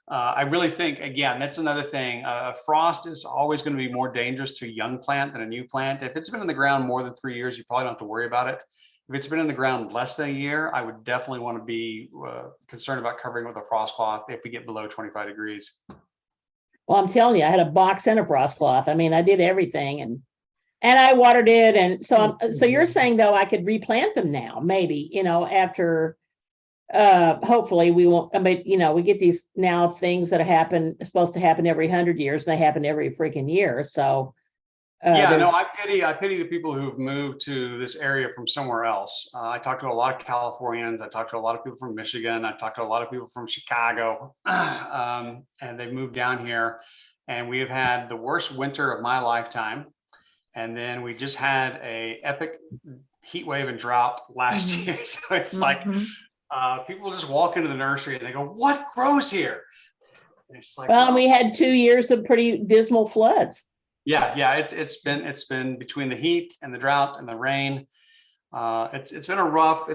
I really think, again, that's another thing. Frost is always going to be more dangerous to a young plant than a new plant. If it's been in the ground more than 3 years, you probably don't have to worry about it. If it's been in the ground less than a year, I would definitely want to be concerned about covering with a frost cloth if we get below 25 degrees.
Well, I'm telling you, I had a box and a frost cloth. I mean, I did everything, and I watered it. And so so you're saying though, I could replant them now, maybe, after, hopefully we won't, I mean, we get these now things that happen, supposed to happen every 100 years. They happen every freaking year. So
yeah, no, I pity the people who've moved to this area from somewhere else. I talked to a lot of Californians. I talked to a lot of people from Michigan. I talked to a lot of people from Chicago, and they've moved down here. And we have had the worst winter of my lifetime. And then we just had a epic heat wave and drought last year. So it's like people just walk into the nursery and they go, "What grows here?" And it's like,
well, we had 2 years of pretty dismal floods.
Yeah, it's been between the heat and the drought and the rain. It's been a rough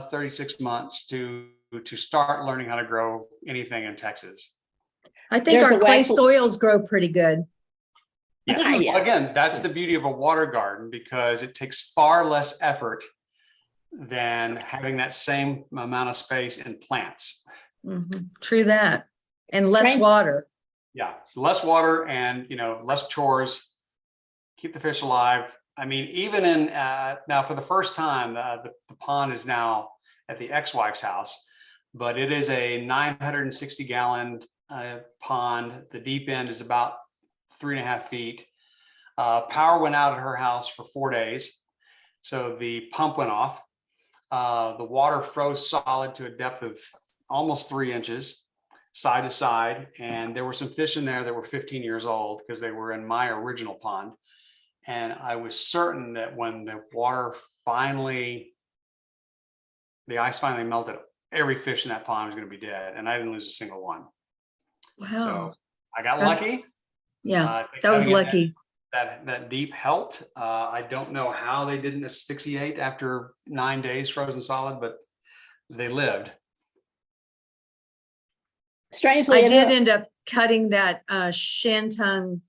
36 months to start learning how to grow anything in Texas.
I think
There's
our
a
clay
wax-
soils grow pretty good.
Yeah.
Yeah.
Well, again, that's the beauty of a water garden, because it takes far less effort than having that same amount of space in plants.
True that. And less
Strange.
water.
Yeah, so less water and less chores. Keep the fish alive. I mean, even in now for the first time, the pond is now at the ex-wife's house, but it is a 960 gallon pond. The deep end is about 3.5 feet. Power went out at her house for 4 days, so the pump went off. The water froze solid to a depth of almost 3 inches. Side to side, and there were some fish in there that were 15 years old because they were in my original pond. And I was certain that when the ice finally melted, every fish in that pond was going to be dead, and I didn't lose a single one.
Wow.
So I got
That's-
lucky.
Yeah,
I think
that was
having it
lucky.
that deep helped. I don't know how they didn't asphyxiate after 9 days frozen solid, but they lived.
Strangely
I did
enough,
end up cutting that Shantung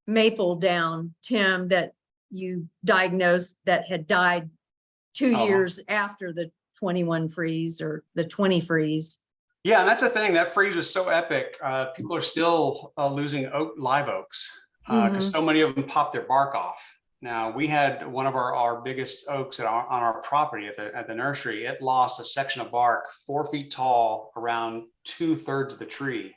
maple down, Tim, that you diagnosed that had died 2
Oh.
years after the 21 freeze or the 20 freeze.
Yeah, and that's the thing. That freeze was so epic. People are still losing live oaks because so many of them popped their bark off. Now, we had one of our biggest oaks on our property at the nursery. It lost a section of bark 4 feet tall, around 2/3 of the tree.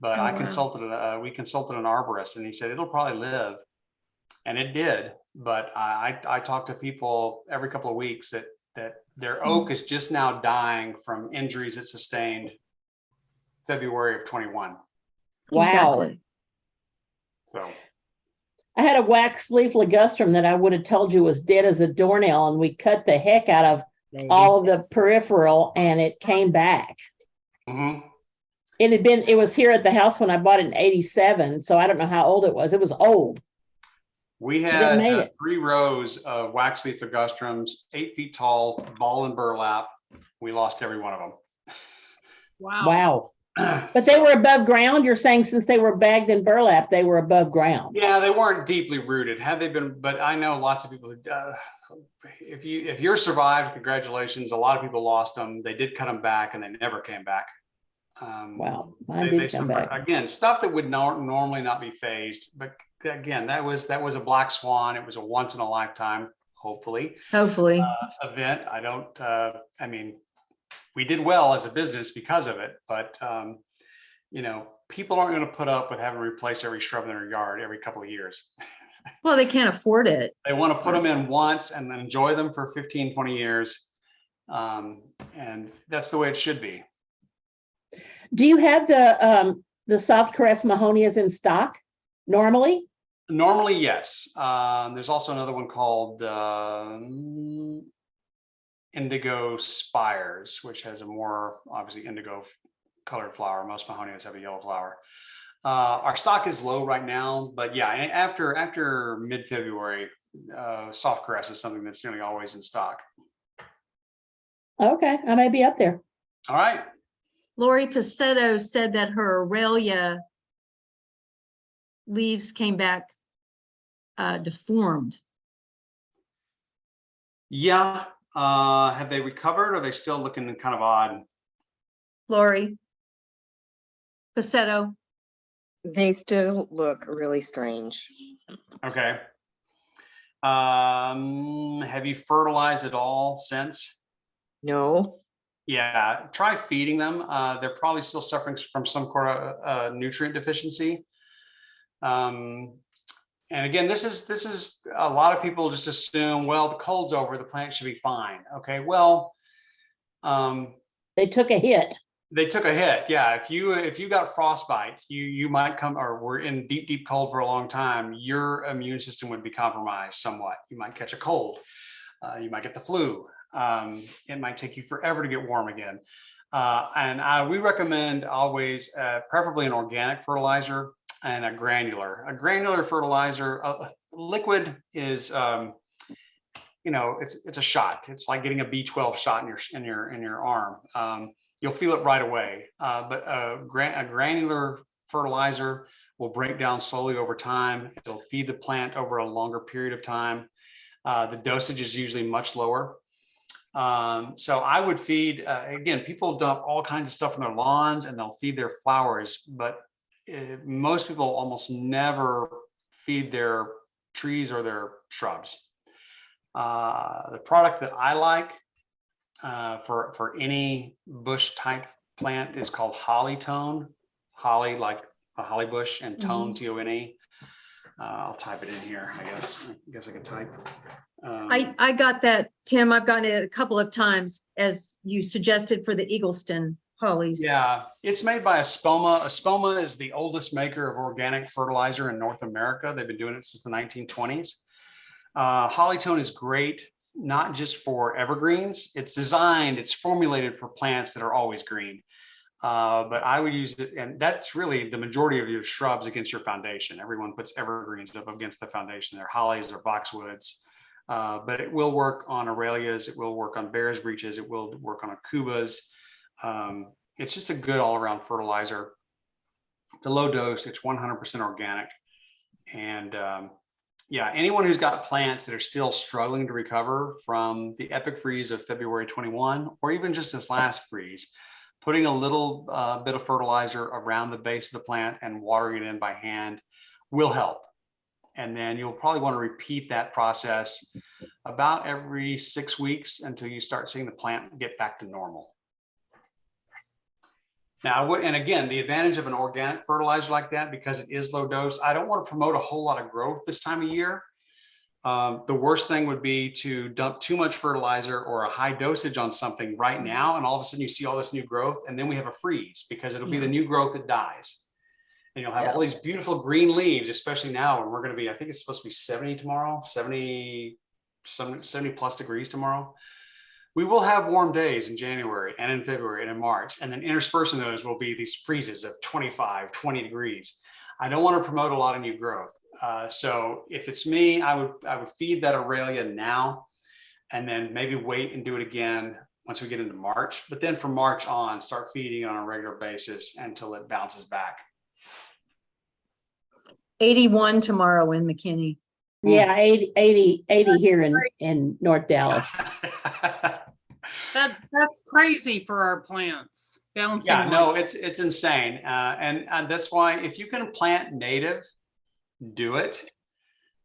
But
Oh,
I
wow.
we consulted an arborist, and he said it'll probably live, and it did. But I talk to people every couple of weeks that their oak is just now dying from injuries it sustained February of 21.
wow.
Exactly.
So.
I had a wax leaf ligustrum that I would have told you was dead as a doornail, and we cut the heck out of all of the peripheral, and it came back.
Mhm.
It was here at the house when I bought it in 87, so I don't know how old it was. It was old.
We
It
had
made it.
3 rows of waxleaf ligustrums, 8 feet tall, ball and burlap. We lost every one of them.
Wow.
Wow. But they were above ground. You're saying since they were bagged in burlap, they were above ground.
Yeah, they weren't deeply rooted. Had they been, but I know lots of people who, if you're survived, congratulations. A lot of people lost them. They did cut them back and they never came back.
Wow, mine
They
did come
suffered,
back.
again, stuff that would normally not be phased. But again, that was a black swan. It was a once in a lifetime, hopefully,
Hopefully.
event. I don't, I mean, we did well as a business because of it, but you know, people aren't going to put up with having to replace every shrub in their yard every couple of years.
Well, they can't afford it.
They want to put them in once and then enjoy them for 15, 20 years. And that's the way it should be.
Do you have the soft caress mahonias in stock normally?
Normally, yes. There's also another one called Indigo Spires, which has a more obviously indigo colored flower. Most mahonias have a yellow flower. Our stock is low right now, but yeah, after mid-February, soft caress is something that's nearly always in stock.
Okay, I may be up there.
All right.
Lori Pacetto said that her Aurelia leaves came back deformed.
Yeah. Have they recovered? Or are they still looking kind of odd?
Lori Pacetto.
They still look really strange.
Okay. Have you fertilized at all since?
No,
Yeah, try feeding them. They're probably still suffering from some sort of nutrient deficiency. And again, this is a lot of people just assume, well, the cold's over, the plant should be fine. Okay, well,
They took a hit.
they took a hit. Yeah, if you got frostbite, you might come, or we're in deep cold for a long time, your immune system would be compromised somewhat. You might catch a cold. You might get the flu. It might take you forever to get warm again. And we recommend always, preferably an organic fertilizer and a granular. A granular fertilizer, liquid is, you know, it's a shot. It's like getting a B12 shot in your arm. You'll feel it right away. But a granular fertilizer will break down slowly over time. It'll feed the plant over a longer period of time. The dosage is usually much lower. So I would feed, again, people dump all kinds of stuff on their lawns and they'll feed their flowers, but most people almost never feed their trees or their shrubs. The product that I like for any bush type plant is called Holly Tone. Holly, like a holly bush, and tone, T-O-N-E. I'll type it in here, I guess I can type.
I got that, Tim. I've gotten it a couple of times as you suggested for the Eagleston hollies.
Yeah, it's made by Espoma. Espoma is the oldest maker of organic fertilizer in North America. They've been doing it since the 1920s. Hollytone is great, not just for evergreens. It's formulated for plants that are always green. But I would use it, and that's really the majority of your shrubs against your foundation. Everyone puts evergreens up against the foundation. They're hollies or boxwoods. But it will work on Aurelias. It will work on bear's breeches. It will work on Acubas. It's just a good all-around fertilizer. It's a low dose. It's 100% organic. And yeah, anyone who's got plants that are still struggling to recover from the epic freeze of February 21, or even just this last freeze, putting a little bit of fertilizer around the base of the plant and watering it in by hand will help. And then you'll probably want to repeat that process about every 6 weeks until you start seeing the plant get back to normal. Now, and again, the advantage of an organic fertilizer like that, because it is low dose, I don't want to promote a whole lot of growth this time of year. The worst thing would be to dump too much fertilizer or a high dosage on something right now, and all of a sudden you see all this new growth, and then we have a freeze because it'll be the new growth that dies. And you'll have all these beautiful green leaves, especially now when we're going to be, I think it's supposed to be 70 tomorrow, 70 plus degrees tomorrow. We will have warm days in January and in February and in March, and then interspersing those will be these freezes of 25, 20 degrees. I don't want to promote a lot of new growth. So if it's me, I would feed that Aurelia now, and then maybe wait and do it again once we get into March. But then from March on, start feeding on a regular basis until it bounces back.
81 tomorrow in McKinney.
Yeah, 80 here in North Dallas.
That's crazy for our plants. Bouncing.
Yeah,
like
no, it's insane. And that's why if you can plant native, do it.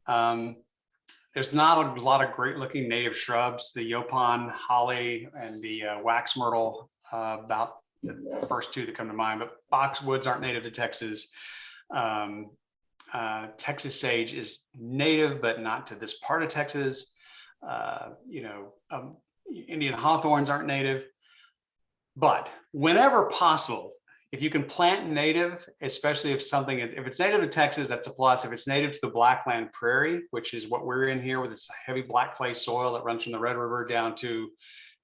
There's not a lot of great looking native shrubs. The Yopon, holly, and the wax myrtle, about the first two that come to mind, but boxwoods aren't native to Texas. Texas sage is native, but not to this part of Texas. Indian hawthorns aren't native. But whenever possible, if you can plant native, especially if it's native to Texas, that's a plus. If it's native to the Blackland Prairie, which is what we're in here with this heavy black clay soil that runs from the Red River down to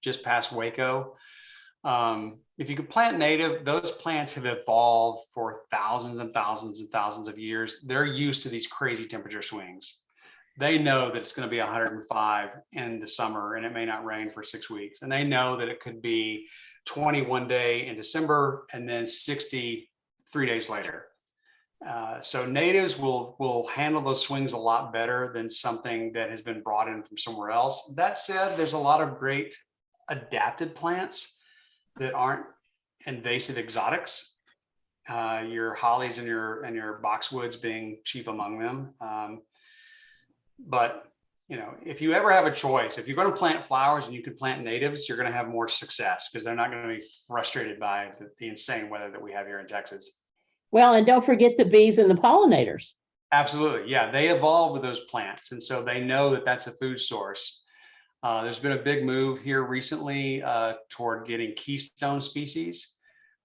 just past Waco. If you can plant native, those plants have evolved for thousands and thousands and thousands of years. They're used to these crazy temperature swings. They know that it's going to be 105 in the summer and it may not rain for 6 weeks. And they know that it could be 21 day in December and then 60 3 days later. So natives will handle those swings a lot better than something that has been brought in from somewhere else. That said, there's a lot of great adapted plants that aren't invasive exotics. Your hollies and your boxwoods being chief among them. But if you ever have a choice, if you're going to plant flowers and you can plant natives, you're going to have more success because they're not going to be frustrated by the insane weather that we have here in Texas.
Well, and don't forget the bees and the pollinators.
Absolutely. Yeah, they evolve with those plants. And so they know that that's a food source. There's been a big move here recently toward getting keystone species.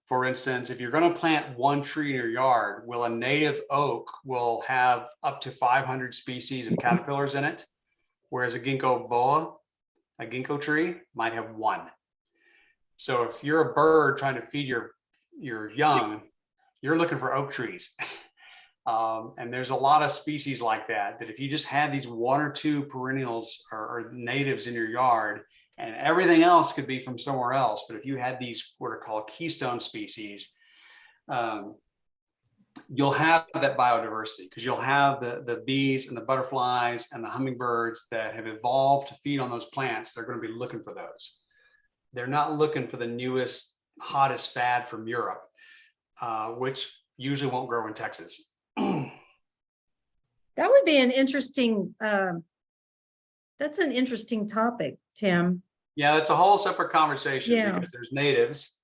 For instance, if you're going to plant one tree in your yard, a native oak will have up to 500 species of caterpillars in it, whereas a ginkgo boa, a ginkgo tree, might have one. So if you're a bird trying to feed your young, you're looking for oak trees. And there's a lot of species like that if you just had these one or two perennials or natives in your yard, and everything else could be from somewhere else. But if you had these what are called keystone species, you'll have that biodiversity because you'll have the bees and the butterflies and the hummingbirds that have evolved to feed on those plants. They're going to be looking for those. They're not looking for the newest, hottest fad from Europe, which usually won't grow in Texas.
That would be an interesting, that's an interesting topic, Tim.
Yeah, it's a whole separate conversation
Yeah.
because there's natives,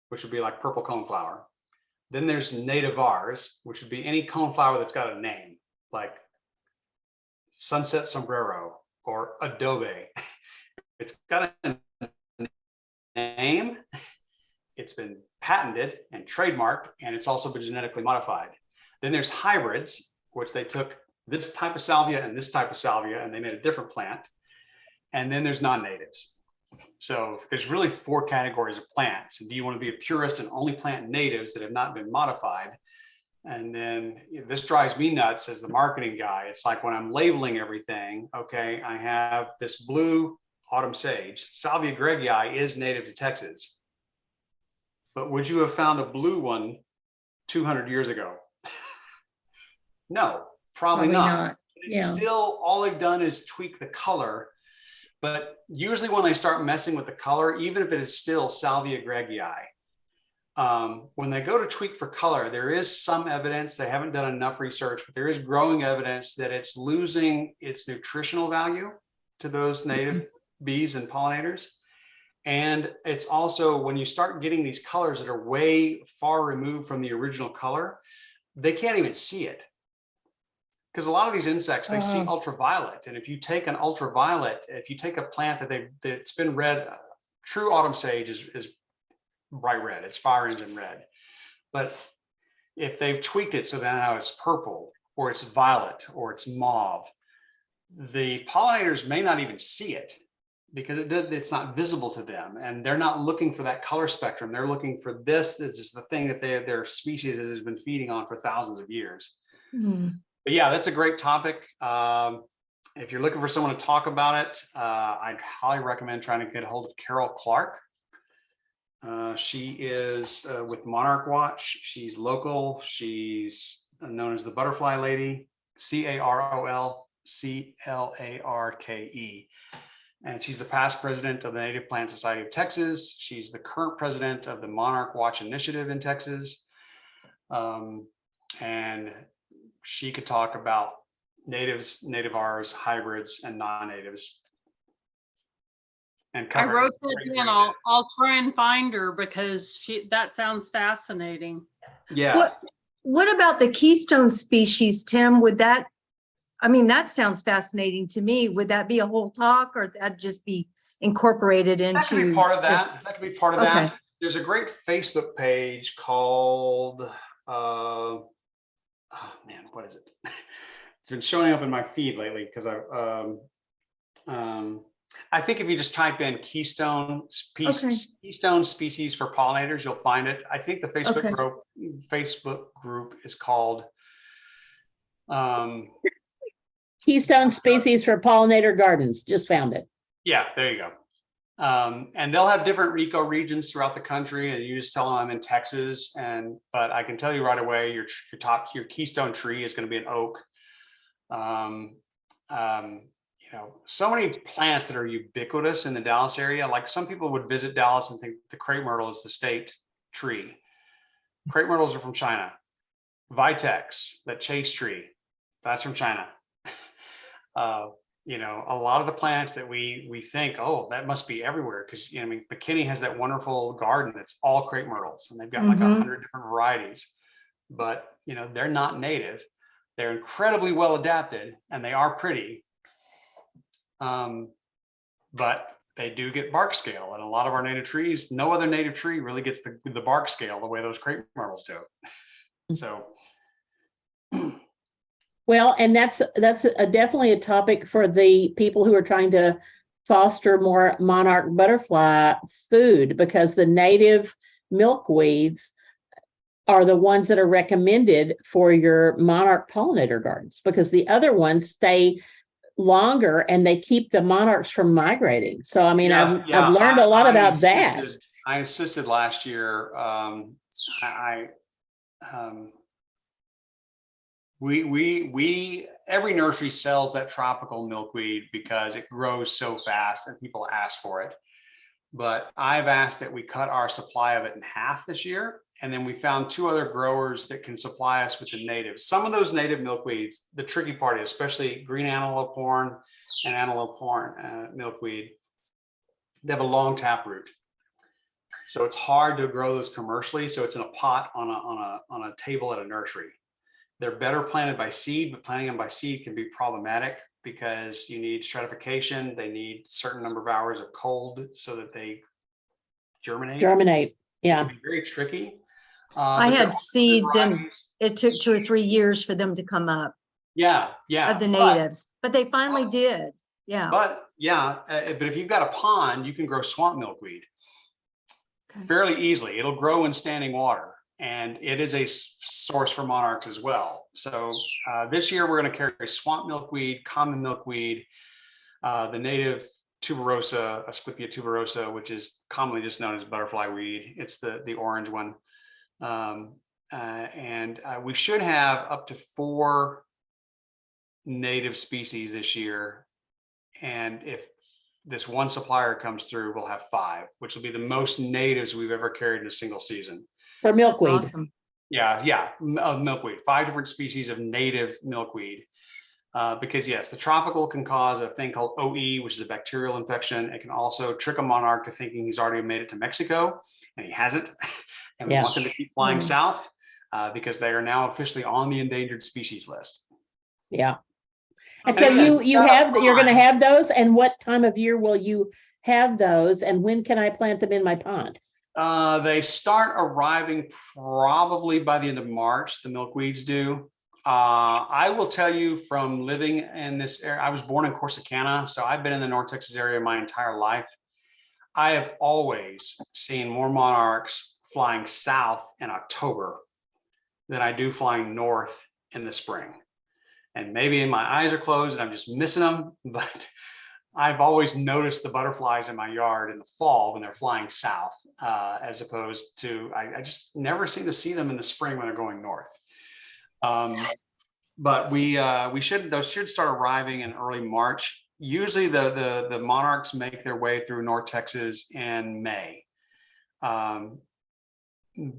which would be like purple coneflower. Then there's nativars, which would be any coneflower that's got a name, like sunset sombrero or adobe. It's got a name, it's been patented and trademarked, and it's also been genetically modified. Then there's hybrids, which they took this type of salvia and this type of salvia, and they made a different plant. And then there's non-natives. So there's really 4 categories of plants. And do you want to be a purist and only plant natives that have not been modified? And then this drives me nuts as the marketing guy. It's like when I'm labeling everything, okay, I have this blue autumn sage. Salvia gregii is native to Texas. But would you have found a blue one 200 years ago? No, probably not. It's
Yeah.
still, all they've done is tweak the color. But usually when they start messing with the color, even if it is still Salvia gregii, when they go to tweak for color, there is some evidence, they haven't done enough research, but there is growing evidence that it's losing its nutritional value to those native bees and pollinators. And it's also, when you start getting these colors that are way far removed from the original color, they can't even see it. Because a lot of these insects, they see ultraviolet. And if you take an ultraviolet, if you take a plant that's been red, true autumn sage is bright red, it's fire engine red. But if they've tweaked it so that now it's purple or it's violet or it's mauve, the pollinators may not even see it because it's not visible to them. And they're not looking for that color spectrum. They're looking for this. This is the thing that their species has been feeding on for thousands of years.
Hmm.
But yeah, that's a great topic. if you're looking for someone to talk about it, I'd highly recommend trying to get a hold of Carol Clark. She is with Monarch Watch. She's local. She's known as the Butterfly Lady, CarolClarke. And she's the past president of the Native Plant Society of Texas. She's the current president of the Monarch Watch Initiative in Texas. And she could talk about natives, nativars, hybrids, and non-natives. And
I
cover
wrote that
everything
in.
we
I'll try and find her because that sounds fascinating.
did. Yeah.
What about the keystone species, Tim? Would that, I mean, that sounds fascinating to me. Would that be a whole talk or that just be incorporated into?
That could be part of
this?
that. That could be part of
Okay.
that. There's a great Facebook page called, oh man, what is it? It's been showing up in my feed lately because I think if you just type in keystone species for pollinators, you'll find it. I think the Facebook group is called
Keystone Species for Pollinator Gardens. Just found it.
yeah, there you go. And they'll have different eco-regions throughout the country, and you just tell them I'm in Texas. But I can tell you right away, your keystone tree is going to be an oak. So many plants that are ubiquitous in the Dallas area. Like some people would visit Dallas and think the crepe myrtle is the state tree. Crepe myrtles are from China. Vitex, that chase tree, that's from China. A lot of the plants that we think, oh, that must be everywhere, because McKinney has that wonderful garden that's all crepe myrtles, and they've got like 100 different varieties. But they're not native. They're incredibly well adapted, and they are pretty. But they do get bark scale, and a lot of our native trees, no other native tree really gets the bark scale the way those crepe myrtles do. So.
Well, and that's definitely a topic for the people who are trying to foster more monarch butterfly food, because the native milkweeds are the ones that are recommended for your monarch pollinator gardens, because the other ones stay longer and they keep the monarchs from migrating. So, I mean, I've learned a lot about that.
I insisted last year. Every nursery sells that tropical milkweed because it grows so fast and people ask for it. But I've asked that we cut our supply of it in half this year. And then we found 2 other growers that can supply us with the natives. Some of those native milkweeds, the tricky part is, especially green antelope horn and antelope horn milkweed, they have a long taproot. So it's hard to grow those commercially. So it's in a pot on a table at a nursery. They're better planted by seed, but planting them by seed can be problematic because you need stratification. They need a certain number of hours of cold so that they germinate.
Yeah.
It can be very tricky.
I had seeds and it took 2 or 3 years for them to come up.
Yeah.
Of the natives, but they finally did. Yeah.
But if you've got a pond, you can grow swamp milkweed fairly easily. It'll grow in standing water, and it is a source for monarchs as well. So this year we're going to carry swamp milkweed, common milkweed, the native tuberosa, Asclepia tuberosa, which is commonly just known as butterfly weed. It's the orange one. And we should have up to 4 native species this year. And if this one supplier comes through, we'll have 5, which will be the most natives we've ever carried in a single season.
For milkweed.
That's awesome.
Yeah, of milkweed, 5 different species of native milkweed. Because yes, the tropical can cause a thing called OE, which is a bacterial infection. It can also trick a monarch to thinking he's already made it to Mexico, and he hasn't. And we want them to keep flying south because they are now officially on the endangered species list.
Yeah. And so you're going to have those, and what time of year will you have those, and when can I plant them in my pond?
They start arriving probably by the end of March. The milkweeds do. I will tell you, from living in this area, I was born in Corsicana, so I've been in the North Texas area my entire life. I have always seen more monarchs flying south in October than I do flying north in the spring. And maybe my eyes are closed and I'm just missing them, but I've always noticed the butterflies in my yard in the fall when they're flying south, as opposed to, I just never seem to see them in the spring when they're going north. But those should start arriving in early March. Usually the monarchs make their way through North Texas in May.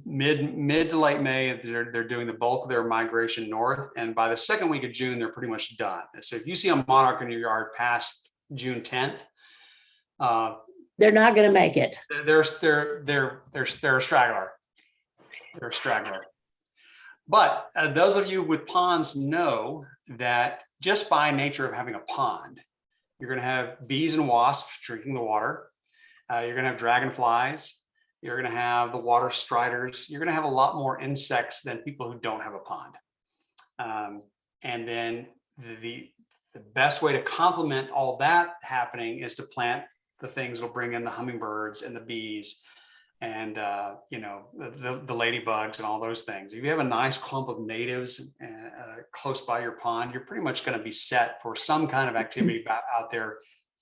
Mid to late May, they're doing the bulk of their migration north, and by the second week of June, they're pretty much done. So if you see a monarch in your yard past June 10th,
They're not going to make it.
they're a straggler. They're a straggler. But those of you with ponds know that just by nature of having a pond, you're going to have bees and wasps drinking the water. You're going to have dragonflies. You're going to have the water striders. You're going to have a lot more insects than people who don't have a pond. And then the best way to complement all that happening is to plant the things that will bring in the hummingbirds and the bees and the ladybugs and all those things. If you have a nice clump of natives close by your pond, you're pretty much going to be set for some kind of activity out there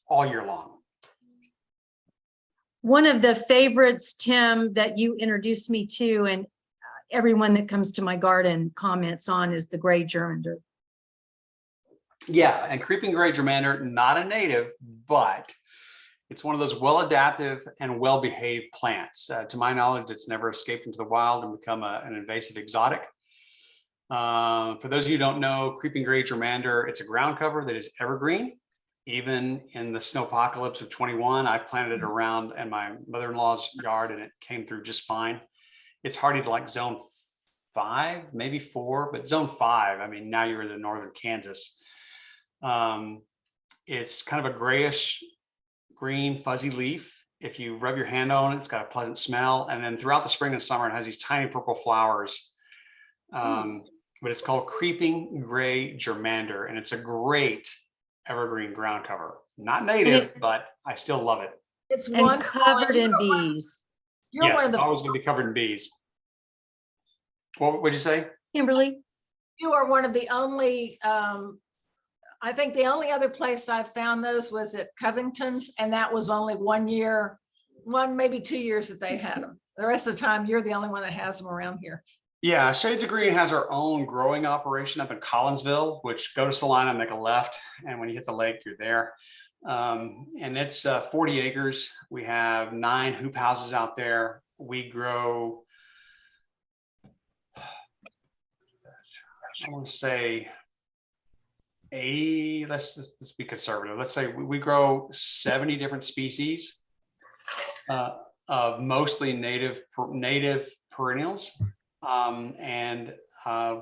all year long.
One of the favorites, Tim, that you introduced me to, and everyone that comes to my garden comments on, is the gray germander.
Yeah, and creeping gray germander, not a native, but it's one of those well-adaptive and well-behaved plants. To my knowledge, it's never escaped into the wild and become an invasive exotic. For those of you who don't know, creeping gray germander, it's a ground cover that is evergreen. Even in the snowpocalypse of 21, I planted it around in my mother-in-law's yard and it came through just fine. It's hardy to like zone 5, maybe 4, but zone 5, I mean, now you're in northern Kansas. It's kind of a grayish green fuzzy leaf. If you rub your hand on it, it's got a pleasant smell. And then throughout the spring and summer, it has these tiny purple flowers. But it's called creeping gray germander, and it's a great evergreen ground cover. Not native, but I still love it.
It's
And
one
covered in bees.
You're
Yes,
one of
it's
the,
always going to be covered in bees. What would you say?
Kimberly?
you are one of the only, I think the only other place I found those was at Covington's, and that was only 1 year, maybe 2 years that they had them. The rest of the time, you're the only one that has them around here.
Yeah, Shades of Green has our own growing operation up in Collinsville, which go to Salina, make a left, and when you hit the lake, you're there. And it's 40 acres. We have 9 hoop houses out there. We grow, I want to say 80, let's be conservative. Let's say we grow 70 different species of mostly native perennials. And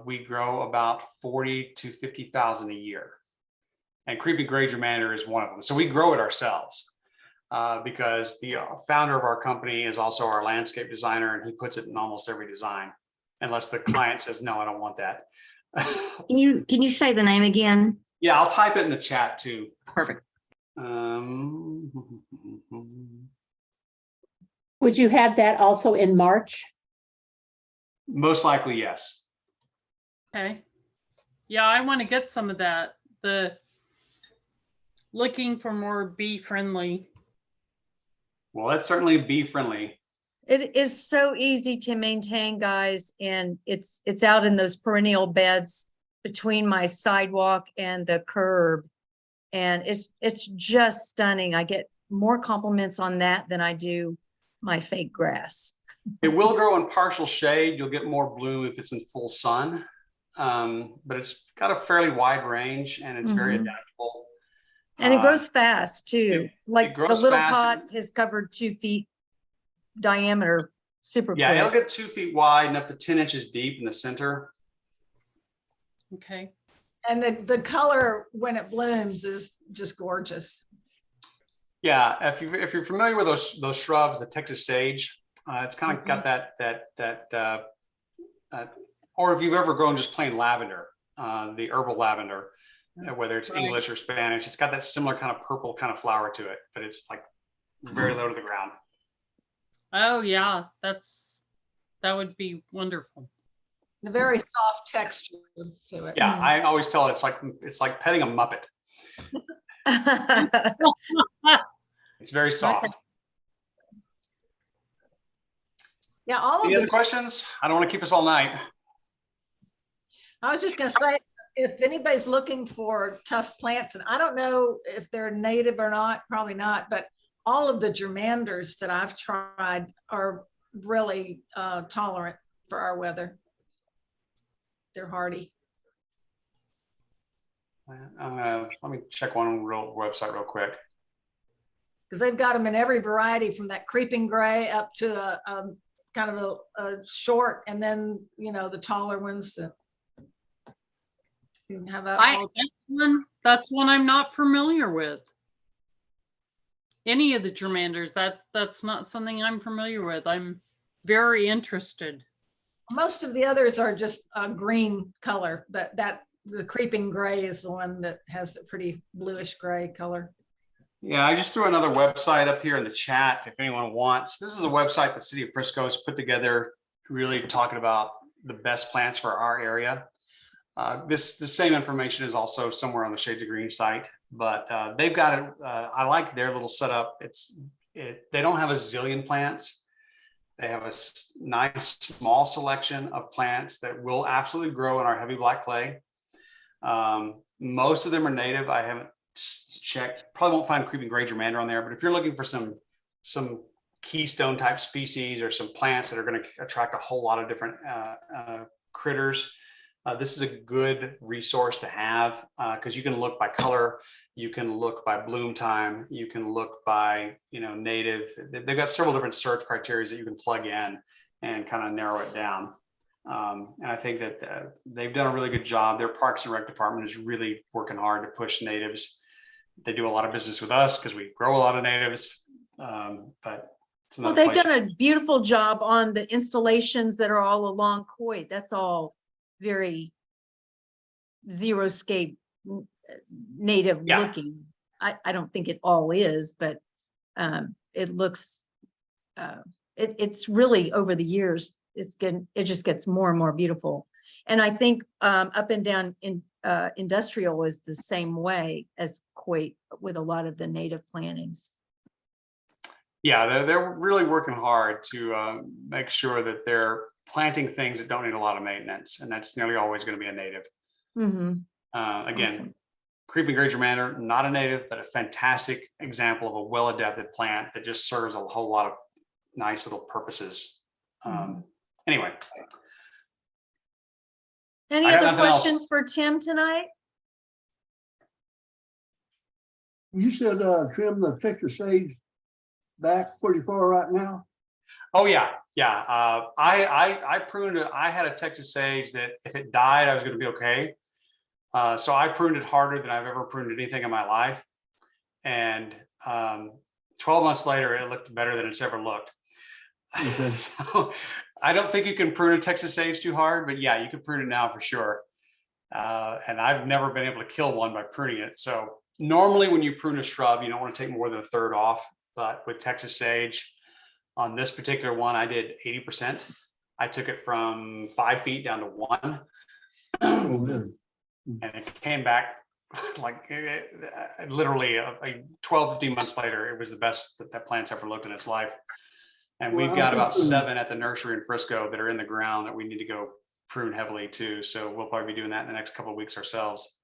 we grow about 40 to 50,000 a year. And creeping gray germander is one of them. So we grow it ourselves because the founder of our company is also our landscape designer, and he puts it in almost every design, unless the client says, no, I don't want that.
Can you say the name again?
Yeah, I'll type it in the chat too.
Perfect.
Would you have that also in March?
Most likely, yes.
Okay. Yeah, I want to get some of that. Looking for more bee friendly.
Well, that's certainly bee friendly.
It is so easy to maintain, guys, and it's out in those perennial beds between my sidewalk and the curb. And it's just stunning. I get more compliments on that than I do my fake grass.
It will grow in partial shade. You'll get more bloom if it's in full sun. But it's got a fairly wide range and it's very adaptable.
And it grows fast too. Like the
grows
little
fast.
pot has covered 2 feet diameter, super
Yeah, it'll
quick.
get 2 feet wide and up to 10 inches deep in the center.
Okay.
And the color when it blooms is just gorgeous.
Yeah, if you're familiar with those shrubs, the Texas sage, it's kind of got that or if you've ever grown just plain lavender, the herbal lavender, whether it's English or Spanish, it's got that similar kind of purple kind of flower to it, but it's like very low to the ground.
Oh yeah, that would be wonderful.
A very soft texture to it.
Yeah, I always tell it it's like petting a Muppet. It's very soft.
Yeah, all of
Any other
the,
questions? I don't want to keep us all night.
I was just gonna say, if anybody's looking for tough plants, and I don't know if they're native or not, probably not, but all of the germanders that I've tried are really tolerant for our weather. They're hardy.
Let me check one website real quick.
Because they've got them in every variety, from that creeping gray up to a kind of a short, and then, you know, the taller ones that you can have
that's one I'm not familiar with. Any of the germanders, that's not something I'm familiar with. I'm very interested.
Most of the others are just a green color, but the creeping gray is the one that has a pretty bluish gray color.
Yeah, I just threw another website up here in the chat if anyone wants. This is a website the city of Frisco has put together, really talking about the best plants for our area. The same information is also somewhere on the Shades of Green site, but they've got it. I like their little setup. They don't have a zillion plants. They have a nice small selection of plants that will absolutely grow in our heavy black clay. Most of them are native. I haven't checked. Probably won't find creeping gray germander on there, but if you're looking for some keystone type species or some plants that are going to attract a whole lot of different critters, this is a good resource to have, because you can look by color, you can look by bloom time, you can look by, you know, native. They've got several different search criteria that you can plug in and kind of narrow it down. And I think that they've done a really good job. Their Parks and Rec department is really working hard to push natives. They do a lot of business with us because we grow a lot of natives. But
well, they've done a beautiful job on the installations that are all along Coit. That's all very xeriscape native looking. I don't think it all is, but it looks it's really over the years it just gets more and more beautiful. And I think up and down in industrial is the same way as Coit with a lot of the native plantings.
Yeah, they're really working hard to make sure that they're planting things that don't need a lot of maintenance, and that's nearly always going to be a native.
Mm-hmm.
Again,
Awesome.
creeping gray germander, not a native, but a fantastic example of a well-adapted plant that just serves a whole lot of nice little purposes. Anyway.
Any other questions for Tim tonight?
You said trim the Texas sage back pretty far right now.
Oh yeah. I pruned it. I had a Texas sage that if it died, I was going to be okay. So I pruned it harder than I've ever pruned anything in my life. And 12 months later, it looked better than it's ever looked. Okay. So I don't think you can prune a Texas sage too hard, but yeah, you can prune it now for sure. And I've never been able to kill one by pruning it. So normally when you prune a shrub, you don't want to take more than a third off. But with Texas sage, on this particular one, I did 80%. I took it from 5 feet down to 1. And it came back like literally 12, 15 months later, it was the best that plant's ever looked in its life. And we've got about 7 at the nursery in Frisco that are in the ground that we need to go prune heavily too. So we'll probably be doing that in the next couple of weeks ourselves.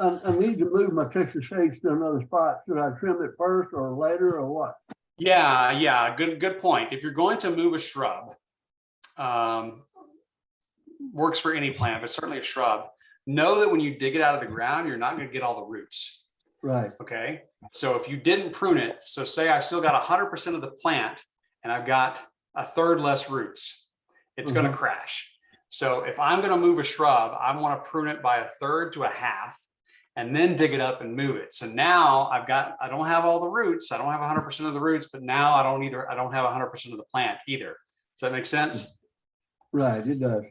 I need to move my Texas sage to another spot. Should I trim it first or later or what?
Yeah. Good point. If you're going to move a shrub, works for any plant, but certainly a shrub, know that when you dig it out of the ground, you're not going to get all the roots.
Right.
Okay. So if you didn't prune it, so say I've still got 100% of the plant and I've got a third less roots, it's going to crash. So if I'm going to move a shrub, I want to prune it by a third to a half and then dig it up and move it. So now I don't have all the roots. I don't have 100% of the roots, but now I don't have 100% of the plant either. Does that make sense?
Right, it does.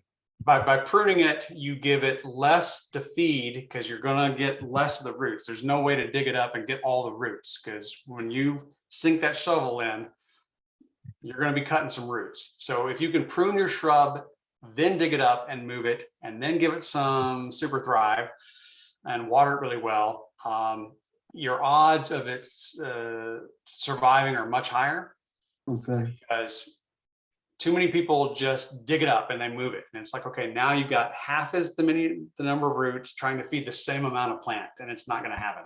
By pruning it, you give it less to feed because you're going to get less of the roots. There's no way to dig it up and get all the roots, because when you sink that shovel in, you're going to be cutting some roots. So if you can prune your shrub then dig it up and move it, and then give it some Super Thrive and water it really well, your odds of it surviving are much higher,
Okay,
because too many people just dig it up and they move it. And it's like, okay, now you've got half as the number of roots trying to feed the same amount of plant, and it's not going to happen.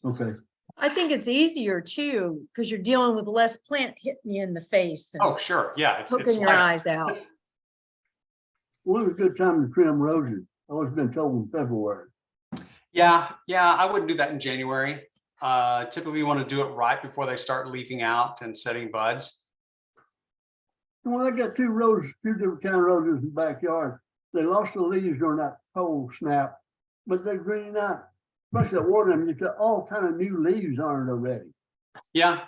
okay.
I think it's easier too, because you're dealing with less plant hitting you in the face and
Oh, sure. Yeah. It's
poking your
lighter.
eyes out.
When's a good time to trim roses? I've always been told in February.
Yeah. I wouldn't do that in January. Typically you want to do it right before they start leafing out and setting buds.
When I got two different kind of roses in the backyard, they lost the leaves during that cold snap, but they're greening out. Especially at one of them, you got all kind of new leaves on it already.
Yeah.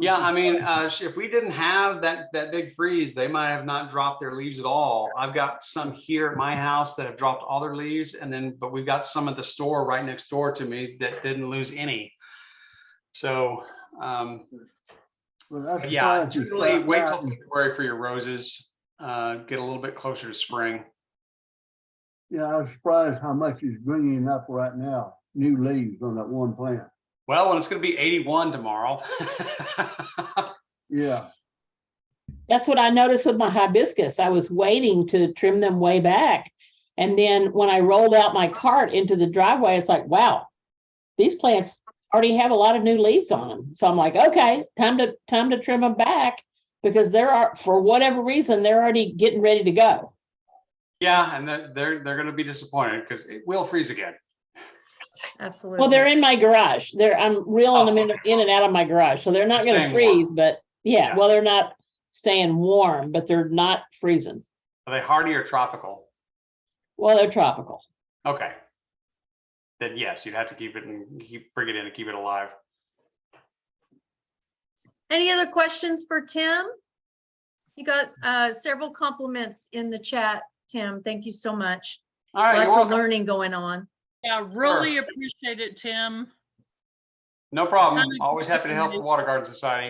I mean, if we didn't have that big freeze, they might have not dropped their leaves at all. I've got some here at my house that have dropped all their leaves, but we've got some at the store right next door to me that didn't lose any. So,
Well, that's
yeah,
fine.
generally wait till February for your roses. Get a little bit closer to spring.
Yeah, I was surprised how much is greening up right now. New leaves on that one plant.
Well, when it's going to be 81 tomorrow.
Yeah.
That's what I noticed with my hibiscus. I was waiting to trim them way back. And then when I rolled out my cart into the driveway, it's like, wow, these plants already have a lot of new leaves on them. So I'm like, okay, time to trim them back, because for whatever reason, they're already getting ready to go.
Yeah, and they're going to be disappointed because it will freeze again.
Absolutely.
Well, they're in my garage. I'm reeling them in and out of my garage. So they're not going to
Staying
freeze,
warm.
but yeah,
Yeah.
well, they're not staying warm, but they're not freezing.
Are they hardy or tropical?
Well, they're tropical.
Okay. Then yes, you'd have to bring it in and keep it alive.
Any other questions for Tim? You got several compliments in the chat, Tim. Thank you so much.
All right, you're
Lots of
welcome.
learning going on.
Yeah, really appreciate it, Tim.
No problem. Always happy to help the Water Garden Society.